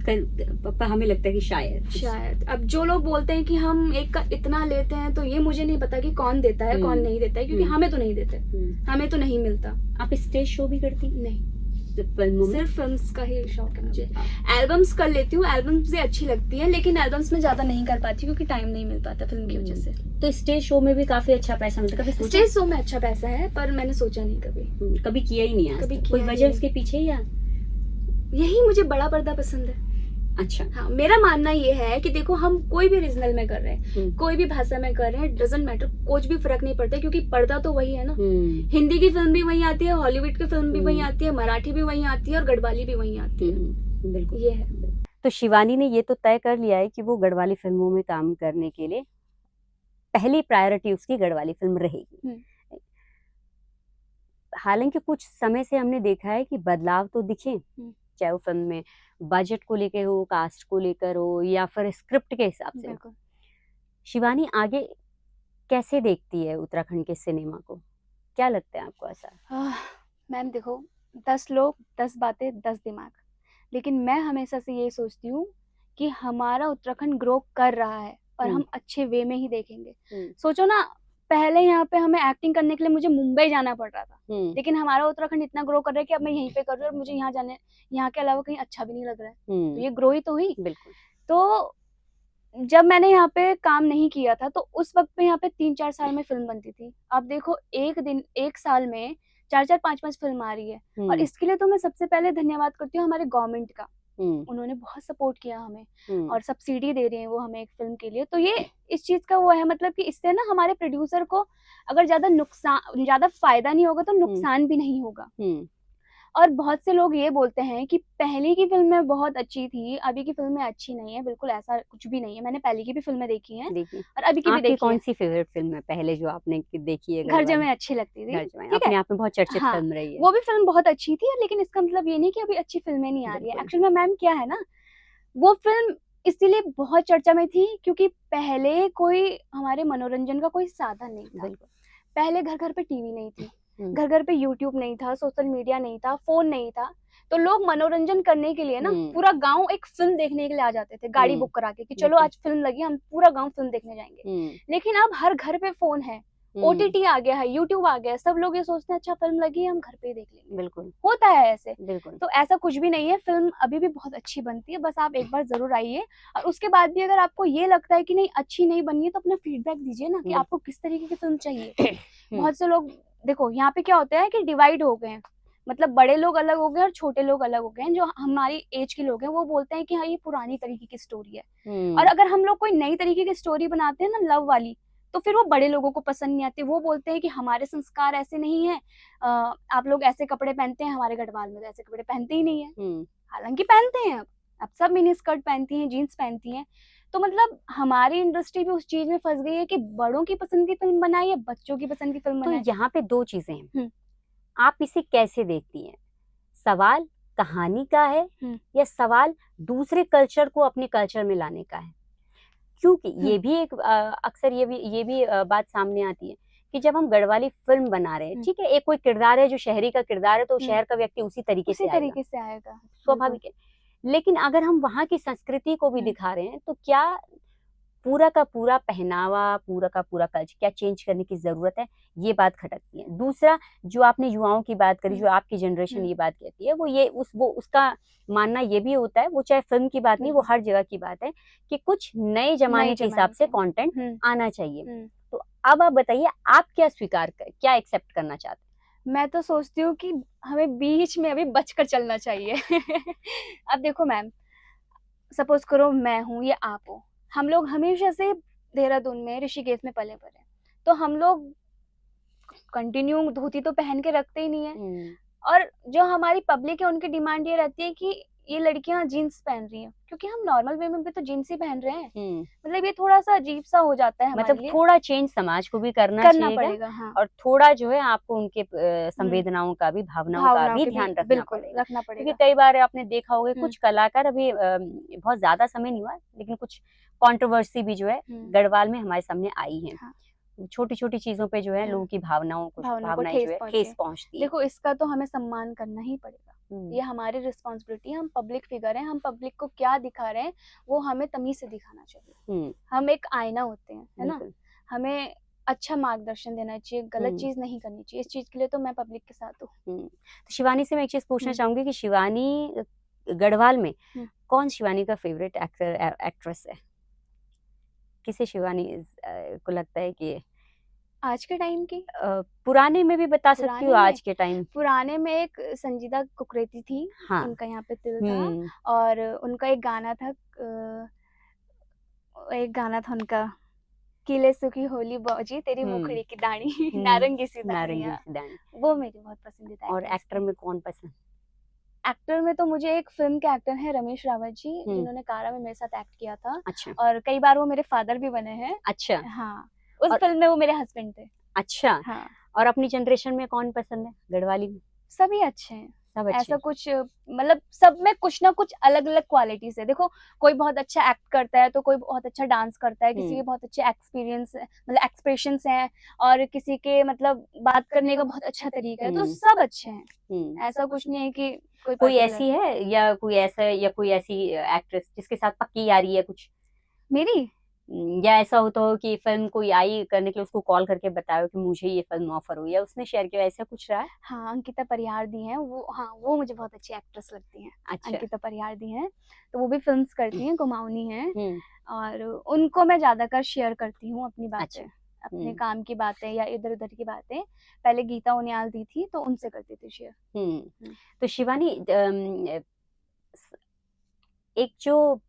पापा हमें लगता है कि शायद अब जो लोग बोलते हैं कि हम एक का इतना लेते हैं, तो ये मुझे नहीं पता कि कौन देता है कौन नहीं देता है, क्योंकि हमें तो नहीं देते, हमें तो नहीं मिलता। आप स्टेज शो भी करती? नहीं, सिर्फ फिल्म्स का ही शौक है मुझे। एल्बम्स कर लेती हूँ, एल्बम्स भी अच्छी लगती है, लेकिन एल्बम्स में ज्यादा नहीं कर पाती क्योंकि टाइम नहीं मिल पाता फिल्म की वजह से। तो स्टेज शो में भी काफी अच्छा पैसा मिलता है? कभी स्टेज शो में अच्छा पैसा है, पर मैंने सोचा नहीं, कभी किया ही नहीं है। कोई वजह उसके पीछे? या यही मुझे बड़ा पर्दा पसंद है। अच्छा। हाँ, मेरा मानना ये है कि देखो, हम कोई भी रीजनल में कर रहे हैं, कोई भी भाषा में कर रहे हैं, डजंट मैटर, कुछ भी फर्क नहीं पड़ता, क्योंकि पर्दा तो वही है ना। हिंदी की फिल्म भी वही आती है, हॉलीवुड की फिल्म भी वही आती है, मराठी भी वही आती है और गढ़वाली भी वही आती है। बिल्कुल, ये है। तो शिवानी ने ये तो तय कर लिया है कि वो गढ़वाली फिल्मों में काम करने के लिए पहली प्रायोरिटी उसकी गढ़वाली फिल्म रहेगी। हालांकि कुछ समय से हमने देखा है कि बदलाव तो दिखे, चाहे वो फिल्म में बजट को लेकर हो, कास्ट को लेकर हो, या फिर स्क्रिप्ट के हिसाब से हो। शिवानी आगे कैसे देखती है उत्तराखंड के सिनेमा को? क्या लगता है आपको ऐसा? मैम देखो, 10 लोग 10 बातें 10 दिमाग, लेकिन मैं हमेशा से ये सोचती हूँ कि हमारा उत्तराखंड ग्रो कर रहा है और हम अच्छे वे में ही देखेंगे। सोचो ना, पहले यहाँ पे हमें एक्टिंग करने के लिए मुझे मुंबई जाना पड़ रहा था, लेकिन हमारा उत्तराखंड इतना ग्रो कर रहा है कि अब मैं यहीं पे कर रही हूँ और मुझे यहाँ के अलावा कहीं अच्छा भी नहीं लग रहा है। तो ये ग्रो ही तो हुई। बिल्कुल। तो जब मैंने यहाँ पे काम नहीं किया था, तो उस वक्त पे यहाँ पे 3-4 साल में फिल्म बनती थी। अब देखो, एक साल में 4-4 5-5 फिल्म आ रही है, और इसके लिए तो मैं सबसे पहले धन्यवाद करती हूँ हमारे गवर्नमेंट का। उन्होंने बहुत सपोर्ट किया हमें, और सब्सिडी दे रहे हैं वो हमें एक फिल्म के लिए। तो ये इस चीज का वो है, मतलब कि इससे ना हमारे प्रोड्यूसर को अगर ज्यादा फायदा नहीं होगा तो नुकसान भी नहीं होगा। और बहुत से लोग ये बोलते हैं कि पहले की फिल्में बहुत अच्छी थी, अभी की फिल्में अच्छी नहीं है। बिल्कुल ऐसा कुछ भी नहीं है। मैंने पहले की भी फिल्में देखी हैं और अभी की भी देखी है। कौन सी फेवरेट फिल्म है पहले जो आपने देखी है? घर जमाई अच्छी लगती थी, अपने आप में बहुत चर्चित फिल्म रही है। वो भी फिल्म बहुत अच्छी थी, लेकिन इसका मतलब ये नहीं कि अभी अच्छी फिल्में नहीं आ रही है। एक्चुअल में मैम क्या है ना, वो फिल्म इसीलिए बहुत चर्चा में थी क्योंकि पहले कोई हमारे मनोरंजन का कोई साधन नहीं था। पहले घर घर पे टीवी नहीं थी, घर घर पे यूट्यूब नहीं था, सोशल मीडिया नहीं था, फोन नहीं था, तो लोग मनोरंजन करने के लिए ना पूरा गांव एक फिल्म देखने के लिए आ जाते थे, गाड़ी बुक करा के कि चलो आज फिल्म लगी, हम पूरा गांव फिल्म देखने जाएंगे। लेकिन अब हर घर पे फोन है, ओटीटी आ गया है, यूट्यूब आ गया है, सब लोग ये सोचते हैं अच्छा फिल्म लगी है हम घर पे ही देख लेंगे। बिल्कुल होता है ऐसे। बिल्कुल। तो ऐसा कुछ भी नहीं है, फिल्म अभी भी बहुत अच्छी बनती है, बस आप एक बार जरूर आइए। और उसके बाद भी अगर आपको ये लगता है कि नहीं अच्छी नहीं बनी है तो अपना फीडबैक दीजिए ना कि आपको किस तरीके की फिल्म चाहिए। बहुत से लोग देखो यहाँ पे क्या होता है कि डिवाइड हो गए हैं, मतलब बड़े लोग अलग हो गए और छोटे लोग अलग हो गए हैं। जो हमारी एज के लोग हैं वो बोलते हैं कि हाँ ये पुरानी तरीके की स्टोरी है। और अगर हम लोग कोई नई तरीके की स्टोरी बनाते हैं ना लव वाली, तो फिर वो बड़े लोगों को पसंद नहीं आती। वो बोलते हैं कि हमारे संस्कार ऐसे नहीं है, आप लोग ऐसे कपड़े पहनते हैं, हमारे गढ़वाल में तो ऐसे कपड़े पहनते ही नहीं है। हालांकि पहनते हैं, अब सब मिनी स्कर्ट पहनती हैं, जीन्स पहनती हैं। तो मतलब हमारी इंडस्ट्री भी उस चीज में फंस गई है कि बड़ों की पसंद की फिल्म बनाए या बच्चों की पसंद की फिल्म तो बनाए। यहाँ पे दो चीजें हैं, आप इसे कैसे देखती हैं? सवाल कहानी का है या सवाल दूसरे कल्चर को अपने कल्चर में लाने का है? क्योंकि ये भी एक अक्सर ये भी बात सामने आती है कि जब हम गढ़वाली फिल्म बना रहे हैं, ठीक है, एक कोई किरदार है जो शहरी का किरदार है, तो शहर का व्यक्ति उसी तरीके से आएगा, स्वाभाविक है। लेकिन अगर हम वहाँ की संस्कृति को भी दिखा रहे हैं, तो क्या पूरा का पूरा पहनावा, पूरा का पूरा कल्चर क्या चेंज करने की जरूरत है? ये बात खटकती है। दूसरा, जो आपने युवाओं की बात करी, जो आपकी जनरेशन ये बात कहती है, वो उसका मानना ये भी होता है, वो चाहे फिल्म की बात नहीं, वो हर जगह की बात है कि कुछ नए जमाने के हिसाब से कंटेंट आना चाहिए। तो अब आप बताइए, आप क्या स्वीकार कर, क्या एक्सेप्ट करना चाहते हैं? मैं तो सोचती हूँ कि हमें बीच में अभी बचकर चलना चाहिए। अब देखो मैम, सपोज करो मैं हूँ या आप हो, हम लोग हमेशा से देहरादून में, ऋषिकेश में पले बड़े, तो हम लोग कंटिन्यू धोती तो पहन के रखते ही नहीं है। और जो हमारी पब्लिक है उनकी डिमांड ये रहती है कि ये लड़कियां जीन्स पहन रही हैं, क्योंकि हम नॉर्मल वे में भी तो जीन्स ही पहन रहे हैं। मतलब ये थोड़ा सा अजीब सा हो जाता है हमारे मतलब लिए। थोड़ा चेंज समाज को भी करना पड़ेगा। हाँ। और थोड़ा जो है आपको उनके संवेदनाओं का भी, भावनाओं का भी ध्यान रखना पड़ेगा। क्योंकि कई बार आपने देखा होगा कुछ कलाकार, अभी बहुत ज्यादा समय नहीं हुआ, लेकिन कुछ कंट्रोवर्सी भी जो है गढ़वाल में हमारे सामने आई है। हाँ। छोटी छोटी चीजों पे जो है लोगों की भावनाएं जो है ठेस पहुंचती है। देखो इसका तो हमें सम्मान करना ही पड़ेगा, ये हमारी रिस्पॉन्सिबिलिटी है। हम पब्लिक फिगर हैं, हम पब्लिक को क्या दिखा रहे हैं वो हमें तमीज से दिखाना चाहिए। हम एक आईना होते हैं, है ना, हमें अच्छा मार्गदर्शन देना चाहिए, गलत चीज नहीं करनी चाहिए। इस चीज के लिए तो मैं पब्लिक के साथ हूँ। तो शिवानी से मैं एक चीज पूछना चाहूंगी कि शिवानी गढ़वाल में कौन शिवानी का फेवरेट एक्टर एक्ट्रेस है? किसे शिवानी को लगता है कि आज के टाइम की? पुराने में भी बता सकती हूँ, आज के टाइम। पुराने में एक संजीदा कुकरेती थी। हाँ। उनका यहाँ पे तिल था, और उनका एक गाना था उनका, किले सुखी होली बौजी तेरी मुखड़ी की दाढ़ी नारंगी सी दाढ़ी, वो मेरी बहुत पसंदीदा। और एक्टर में कौन पसंद? एक्टर में तो मुझे एक फिल्म के एक्टर हैं रमेश रावत जी, जिन्होंने कारा में मेरे साथ एक्ट किया था। अच्छा। और कई बार वो मेरे फादर भी बने हैं। अच्छा। हाँ, उस फिल्म में वो मेरे हस्बैंड थे। अच्छा। हाँ। और अपनी जनरेशन में कौन पसंद है गढ़वाली में? सभी अच्छे हैं, सब अच्छे। ऐसा कुछ मतलब सब में कुछ ना कुछ अलग अलग क्वालिटीज है। देखो कोई बहुत अच्छा एक्ट करता है तो कोई बहुत अच्छा डांस करता है, किसी के बहुत अच्छे एक्सपीरियंस मतलब एक्सप्रेशंस हैं, और किसी के मतलब बात करने का बहुत अच्छा तरीका है, तो सब अच्छे हैं। ऐसा कुछ नहीं है कि कोई ऐसी है या कोई ऐसी एक्ट्रेस जिसके साथ पक्की यारी है कुछ मेरी, या ऐसा होता हो कि फिल्म कोई आई करने के लिए उसको कॉल करके बताओ कि मुझे ये फिल्म ऑफर हुई है, उसने शेयर किया, ऐसा कुछ रहा है? हाँ, अंकिता परिहार दी हैं वो। हाँ, वो मुझे बहुत अच्छी एक्ट्रेस लगती हैं। अच्छा। अंकिता परिहार दी हैं, तो वो भी फिल्म्स करती हैं, कुमाऊनी हैं, और उनको मैं ज्यादातर शेयर करती हूँ अपनी बातें। अच्छा। अपने काम की बातें या इधर उधर की बातें। पहले गीता उनियाल दी थी तो उनसे करती थी शेयर। तो शिवानी, एक जो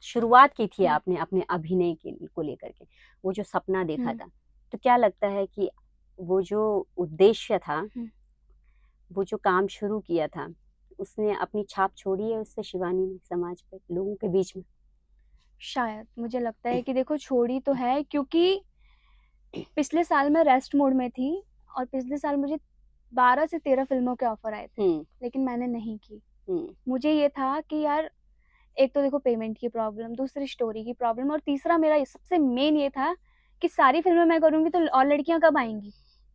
शुरुआत की थी आपने अपने अभिनय को लेकर के, वो जो सपना देखा था, तो क्या लगता है कि वो जो उद्देश्य था, वो जो काम शुरू किया था, उसने अपनी छाप छोड़ी है उससे शिवानी ने समाज पे, लोगों के बीच में? शायद मुझे लगता है कि देखो छोड़ी तो है, क्योंकि पिछले साल मैं रेस्ट मोड में थी और पिछले साल मुझे 12 से 13 फिल्मों के ऑफर आए थे, लेकिन मैंने नहीं की। मुझे ये था कि यार एक तो देखो पेमेंट की प्रॉब्लम, दूसरी स्टोरी की प्रॉब्लम, और तीसरा मेरा सबसे मेन ये था कि सारी फिल्में मैं करूंगी तो और लड़कियां कब आएंगी,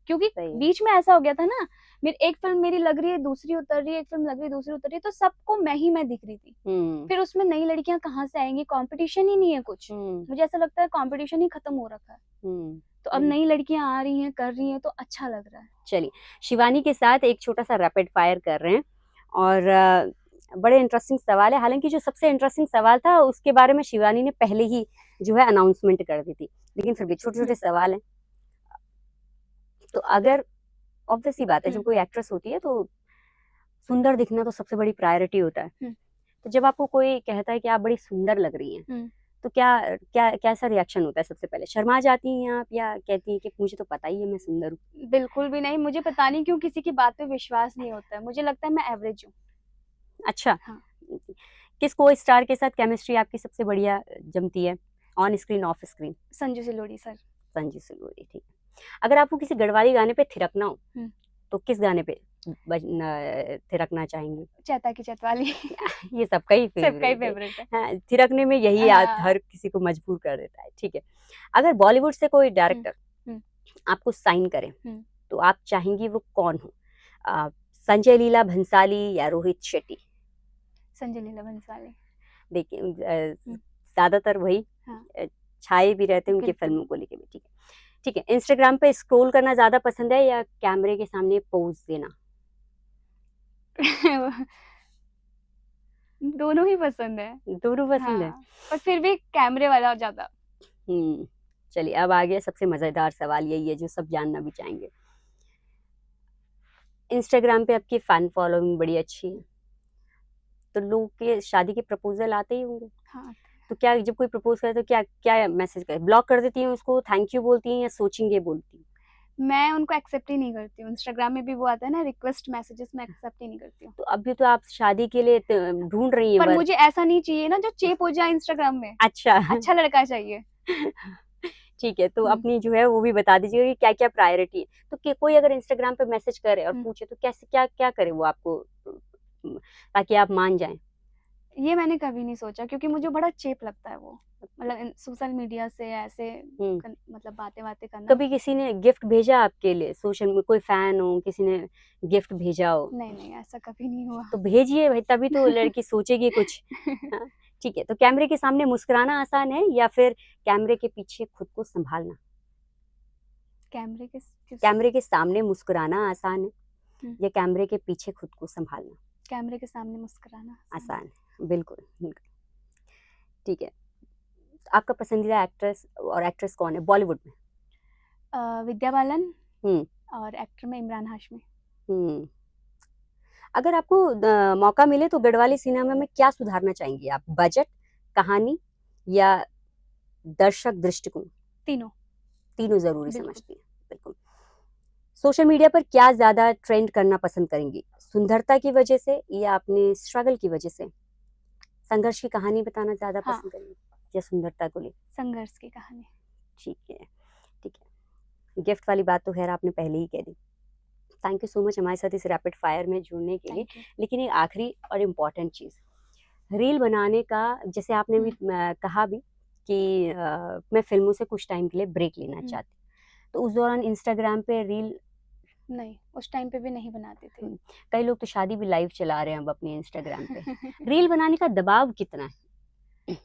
क्योंकि सही है। बीच में ऐसा हो गया था ना, मेरी एक फिल्म मेरी लग रही है, दूसरी उतर रही है, एक फिल्म लग रही है, दूसरी उतर रही है, तो सबको मैं दिख रही थी। फिर उसमें नई लड़कियां कहाँ से आएंगी, कंपटीशन ही नहीं है कुछ। मुझे ऐसा लगता है कंपटीशन ही खत्म हो रखा है। तो अब नई लड़कियां आ रही हैं, कर रही हैं, तो अच्छा लग रहा है। चलिए, शिवानी के साथ एक छोटा सा रैपिड फायर कर रहे हैं, और बड़े इंटरेस्टिंग सवाल है। हालांकि जो सबसे इंटरेस्टिंग सवाल था उसके बारे में शिवानी ने पहले ही जो है अनाउंसमेंट कर दी थी, लेकिन फिर भी छोटे छोटे सवाल हैं। तो अगर ऑब्वियस सी बात है, जब कोई एक्ट्रेस होती है तो सुंदर दिखना तो सबसे बड़ी प्रायोरिटी होता है। तो जब आपको कोई कहता है कि आप बड़ी सुंदर लग रही हैं, तो क्या क्या कैसा रिएक्शन होता है? सबसे पहले शर्मा जाती हैं आप, या कहती हैं कि मुझे तो पता ही है मैं सुंदर हूँ? बिल्कुल भी नहीं, मुझे पता नहीं क्यों किसी की बात पे विश्वास नहीं होता है, मुझे लगता है मैं एवरेज हूँ। अच्छा। हाँ। किस को स्टार के साथ केमिस्ट्री आपकी सबसे बढ़िया जमती है, on screen of screen? Sanju Silori sir. Sanju Silori, ठीक है। अगर आपको किसी गढ़वाली गाने पे थिरकना हो, तो किस गाने पे थिरकना चाहेंगे? चैता की चतवाली। ये सबका ही सबका ही फेवरेट है। फेवरेट है। हाँ, थिरकने में यही हर किसी को मजबूर कर देता है। ठीक है, अगर बॉलीवुड से कोई डायरेक्टर आपको साइन करे, तो आप चाहेंगी वो कौन हो? संजय लीला भंसाली या रोहित शेट्टी? संजय लीला भंसाली। देखिए, ज्यादातर वही छाए भी रहते हैं उनकी फिल्मों को लेके भी। ठीक है, ठीक है। इंस्टाग्राम पे स्क्रॉल करना ज्यादा पसंद है या कैमरे के सामने पोज देना? दोनों ही पसंद है। दोनों पसंद है। पर फिर भी कैमरे वाला ज्यादा। चलिए, अब आ गया सबसे मजेदार सवाल, यही है जो सब जानना भी चाहेंगे। इंस्टाग्राम पे आपकी फैन फॉलोइंग बड़ी अच्छी है, तो लोग के शादी के प्रपोजल आते ही होंगे। हाँ। तो क्या जब कोई प्रपोज करे तो क्या क्या मैसेज करे? ब्लॉक कर देती हैं उसको, थैंक यू बोलती हैं, या सोचेंगे बोलती हैं? मैं उनको एक्सेप्ट ही नहीं करती हूँ। इंस्टाग्राम में भी वो आता है ना रिक्वेस्ट मैसेजेस, मैं एक्सेप्ट ही नहीं करती हूँ। तो अभी तो आप शादी के लिए ढूंढ रही हैं, पर मुझे ऐसा नहीं चाहिए ना जो चेप हो जाए इंस्टाग्राम में। अच्छा। अच्छा लड़का चाहिए। ठीक है, तो अपनी जो है वो भी बता दीजिएगा कि क्या क्या प्रायोरिटी है। तो कोई अगर इंस्टाग्राम पे मैसेज करे और पूछे तो कैसे क्या क्या करे वो आपको, ताकि आप मान जाएं? ये मैंने कभी नहीं सोचा, क्योंकि मुझे बड़ा चेप लगता है वो, मतलब सोशल मीडिया से ऐसे मतलब बातें करना। कभी किसी ने गिफ्ट भेजा आपके लिए सोशल में, कोई फैन हो, किसी ने गिफ्ट भेजा हो? नहीं, ऐसा कभी नहीं हुआ। तो भेजिए भाई, तभी तो लड़की सोचेगी कुछ। हाँ, ठीक है। तो कैमरे के सामने मुस्कुराना आसान है या फिर कैमरे के पीछे खुद को संभालना? कैमरे के सामने मुस्कुराना आसान है या कैमरे के पीछे खुद को संभालना? कैमरे के सामने मुस्कुराना आसान है, बिल्कुल बिल्कुल। ठीक है, आपका पसंदीदा एक्ट्रेस और एक्ट्रेस कौन है बॉलीवुड में? विद्या बालन और एक्टर में इमरान हाशमी। अगर आपको मौका मिले तो गढ़वाली सिनेमा में क्या सुधारना चाहेंगी आप? बजट, कहानी या दर्शक दृष्टिकोण? तीनों जरूरी समझती हैं, बिल्कुल। सोशल मीडिया पर क्या ज्यादा ट्रेंड करना पसंद करेंगी, सुंदरता की वजह से या अपने स्ट्रगल की वजह से? संघर्ष की कहानी बताना ज्यादा पसंद करेंगी या सुंदरता को लेकर? संघर्ष की कहानी। ठीक है, ठीक है। गिफ्ट वाली बात तो खैर आपने पहले ही कह दी। थैंक यू सो मच हमारे साथ इस रैपिड फायर में जुड़ने के लिए। लेकिन एक आखिरी और इम्पोर्टेंट चीज़, रील बनाने का, जैसे आपने भी कहा भी कि मैं फिल्मों से कुछ टाइम के लिए ब्रेक लेना चाहती, तो उस दौरान इंस्टाग्राम पे रील नहीं, उस टाइम पे भी नहीं बनाते थे। कई लोग तो शादी भी लाइव चला रहे हैं अब अपने इंस्टाग्राम पे। रील बनाने का दबाव कितना है?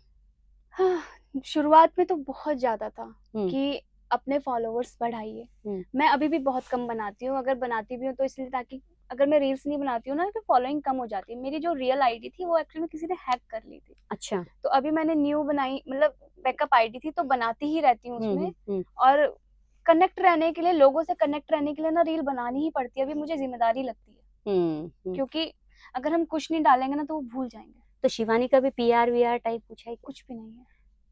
हाँ, शुरुआत में तो बहुत ज्यादा था कि अपने फॉलोअर्स बढ़ाइए। मैं अभी भी बहुत कम बनाती हूँ, अगर बनाती भी हूँ तो इसलिए ताकि अगर मैं रील्स नहीं बनाती हूँ ना तो फॉलोइंग कम हो जाती है। मेरी जो रियल आईडी थी वो एक्चुअली में किसी ने हैक कर ली थी। अच्छा। तो अभी मैंने न्यू बनाई, मतलब बैकअप आईडी थी, तो बनाती ही रहती हूँ उसमें। और कनेक्ट रहने के लिए, लोगों से कनेक्ट रहने के लिए ना रील बनानी ही पड़ती है। अभी मुझे जिम्मेदारी लगती है, क्योंकि अगर हम कुछ नहीं डालेंगे ना तो वो भूल जाएंगे। तो शिवानी का भी PR वीआर टाइप कुछ है? कुछ भी नहीं है।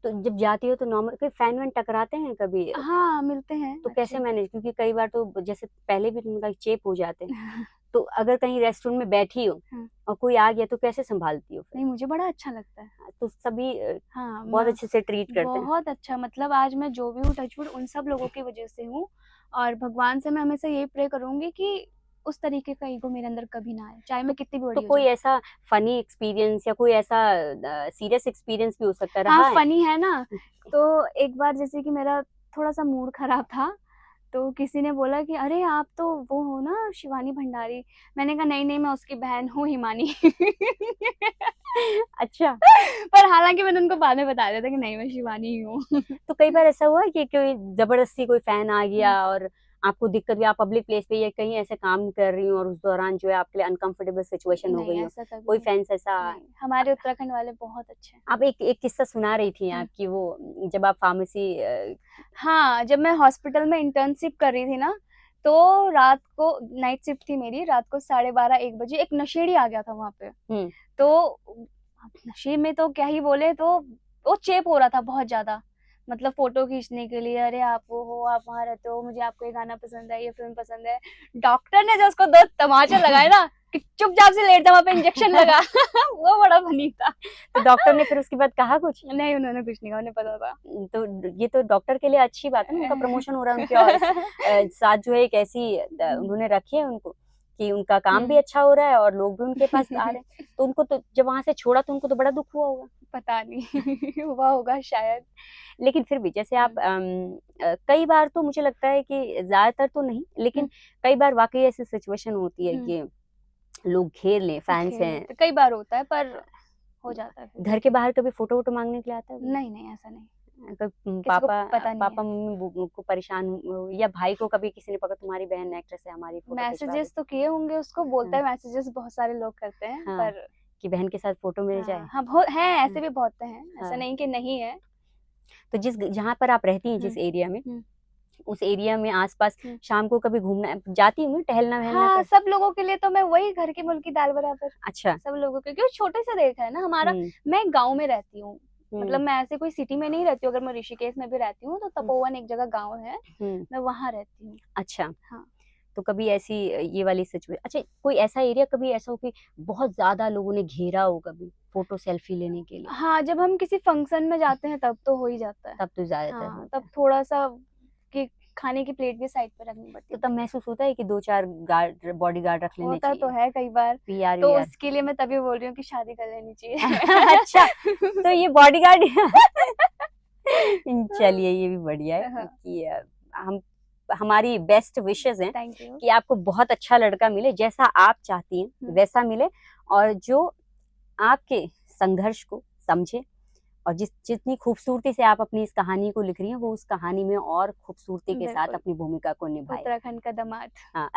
तो जब जाती हो तो नॉर्मल कोई फैन वैन टकराते हैं कभी? हाँ, मिलते हैं। तो कैसे मैनेज, क्योंकि कई बार तो जैसे पहले भी उनका चेप हो जाते हैं। तो अगर कहीं रेस्टोरेंट में बैठी हो और कोई आ गया तो कैसे संभालती हो? नहीं, मुझे बड़ा अच्छा लगता है। तो सभी बहुत अच्छे से ट्रीट करते हैं? बहुत अच्छा, मतलब आज मैं जो भी हूँ टचवुड उन सब लोगों की वजह से हूँ। और भगवान से मैं हमेशा यही प्रे करूंगी कि उस तरीके का ईगो मेरे अंदर कभी ना आए, चाहे मैं कितनी भी बड़ी हो। तो कोई ऐसा फनी एक्सपीरियंस या कोई ऐसा सीरियस एक्सपीरियंस भी हो सकता है? हाँ, फनी है ना। तो एक बार जैसे कि मेरा थोड़ा सा मूड खराब था, तो किसी ने बोला कि अरे आप तो वो हो ना शिवानी भंडारी। मैंने कहा नहीं नहीं, मैं उसकी बहन हूँ हिमानी। अच्छा। पर हालांकि मैंने उनको बाद में बता दिया था कि नहीं, मैं शिवानी ही हूँ। तो कई बार ऐसा हुआ है कि कोई जबरदस्ती कोई फैन आ गया हम्म। और आपको दिक्कत हुई, आप पब्लिक प्लेस पे या कहीं ऐसे काम कर रही हो और उस दौरान जो है आपके लिए अनकंफर्टेबल सिचुएशन हो नहीं, गई हो, ऐसा कभी कोई नहीं। फैंस ऐसा? नहीं, हमारे उत्तराखंड वाले बहुत अच्छे हैं। आप एक एक किस्सा सुना रही थी हम्म। आपकी वो जब आप फार्मेसी हाँ, जब मैं हॉस्पिटल में इंटर्नशिप कर रही थी ना, तो रात को नाइट शिफ्ट थी मेरी, रात को 12:30-1 बजे एक नशेड़ी आ गया था वहाँ पे। हम्म तो अब नशे में तो क्या ही बोले, तो वो चेप हो रहा था बहुत ज्यादा, मतलब फोटो खींचने के लिए, अरे आप वो हो, आप वहाँ रहते हो, मुझे आपको ये गाना पसंद है, ये फिल्म पसंद है। डॉक्टर ने जो उसको 2 तमाचे लगाए ना कि चुपचाप से लेट जा, वहाँ पे इंजेक्शन लगा। वो बड़ा फनी था। तो डॉक्टर ने फिर उसके बाद कहा कुछ? नहीं, उन्होंने कुछ नहीं कहा, उन्हें पता था। तो ये तो डॉक्टर के लिए अच्छी बात है ना, उनका प्रमोशन हो रहा है उनके और साथ जो है एक ऐसी उन्होंने रखी है उनको कि उनका काम भी अच्छा हो रहा है और लोग भी उनके पास आ रहे हैं। तो उनको तो जब वहां से छोड़ा तो उनको तो बड़ा दुख हुआ होगा। पता नहीं, हुआ होगा शायद। लेकिन फिर भी जैसे आप कई बार तो मुझे लगता है कि ज्यादातर तो नहीं, लेकिन कई बार वाकई ऐसी सिचुएशन होती है कि लोग घेर लें, फैंस हैं। तो कई बार होता है, पर हो जाता है फिर। घर के बाहर कभी फोटो वोटो मांगने के लिए आता है? नहीं नहीं, ऐसा नहीं। पापा पता नहीं पापा मम्मी को परेशान या भाई को कभी किसी ने पकड़ा, तुम्हारी बहन एक्ट्रेस है, हमारी फोटो मैसेजेस तो किए होंगे उसको, बोलता है मैसेजेस बहुत सारे लोग करते हैं। हाँ, पर कि बहन के साथ फोटो मिल जाए। हाँ, बहुत हैं, ऐसे भी बहुत हैं, ऐसा नहीं कि नहीं है। तो जिस जहाँ पर आप रहती हैं, जिस एरिया में, उस एरिया में आसपास शाम को कभी घूमना जाती होंगी, टहलना वहलना? हाँ, सब लोगों के लिए तो मैं वही घर की मुर्गी दाल बराबर। अच्छा। सब लोगों के, क्योंकि छोटे से देखा है ना हमारा। मैं गांव में रहती हूँ, मतलब मैं ऐसे कोई सिटी में नहीं रहती हूँ। अगर मैं ऋषिकेश में भी रहती हूँ तो तपोवन एक जगह गांव है, मैं वहां रहती हूँ। अच्छा। हाँ। तो कभी ऐसी ये वाली सिचुएशन, अच्छा कोई ऐसा एरिया कभी ऐसा हो कि बहुत ज्यादा लोगों ने घेरा हो कभी फोटो सेल्फी लेने के लिए? हाँ, जब हम किसी फंक्शन में जाते हैं तब तो हो ही जाता है। तब तो ज्यादातर हाँ, होता तब है। थोड़ा सा कि खाने की प्लेट भी साइड पे रखनी पड़ती तो है। तब महसूस होता है कि 2-4 गार्ड, बॉडी गार्ड रख लेने होता चाहिए? तो है कई बार। पीआर तो वीआर। उसके लिए मैं तभी बोल रही हूँ कि शादी कर लेनी चाहिए। अच्छा, तो ये बॉडीगार्ड चलिए ये भी बढ़िया है कि हम हमारी बेस्ट विशेस हैं थैंक यू। कि आपको बहुत अच्छा लड़का मिले, जैसा आप चाहती हैं वैसा मिले, और जो आपके संघर्ष को समझे, और जितनी खूबसूरती से आप अपनी इस कहानी को लिख रही हैं, वो उस कहानी में और खूबसूरती के साथ अपनी भूमिका को निभाए। उत्तराखंड का दामाद। हाँ।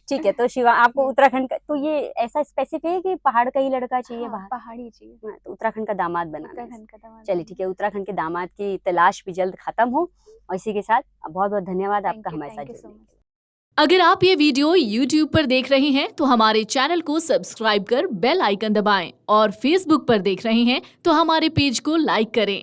ठीक है, तो शिवा आपको उत्तराखंड का, तो ये ऐसा स्पेसिफिक है कि पहाड़ का ही लड़का चाहिए? हाँ, पहाड़ी चाहिए। तो उत्तराखंड का दामाद बनाना है। उत्तराखंड का दामाद। चलिए ठीक है, उत्तराखंड के दामाद की तलाश भी जल्द खत्म हो। और इसी के साथ बहुत बहुत धन्यवाद आपका हमारे साथ जुड़ने के लिए। अगर आप ये वीडियो YouTube पर देख रहे हैं तो हमारे चैनल को सब्सक्राइब कर बेल आइकन दबाएं, और Facebook पर देख रहे हैं तो हमारे पेज को लाइक करें।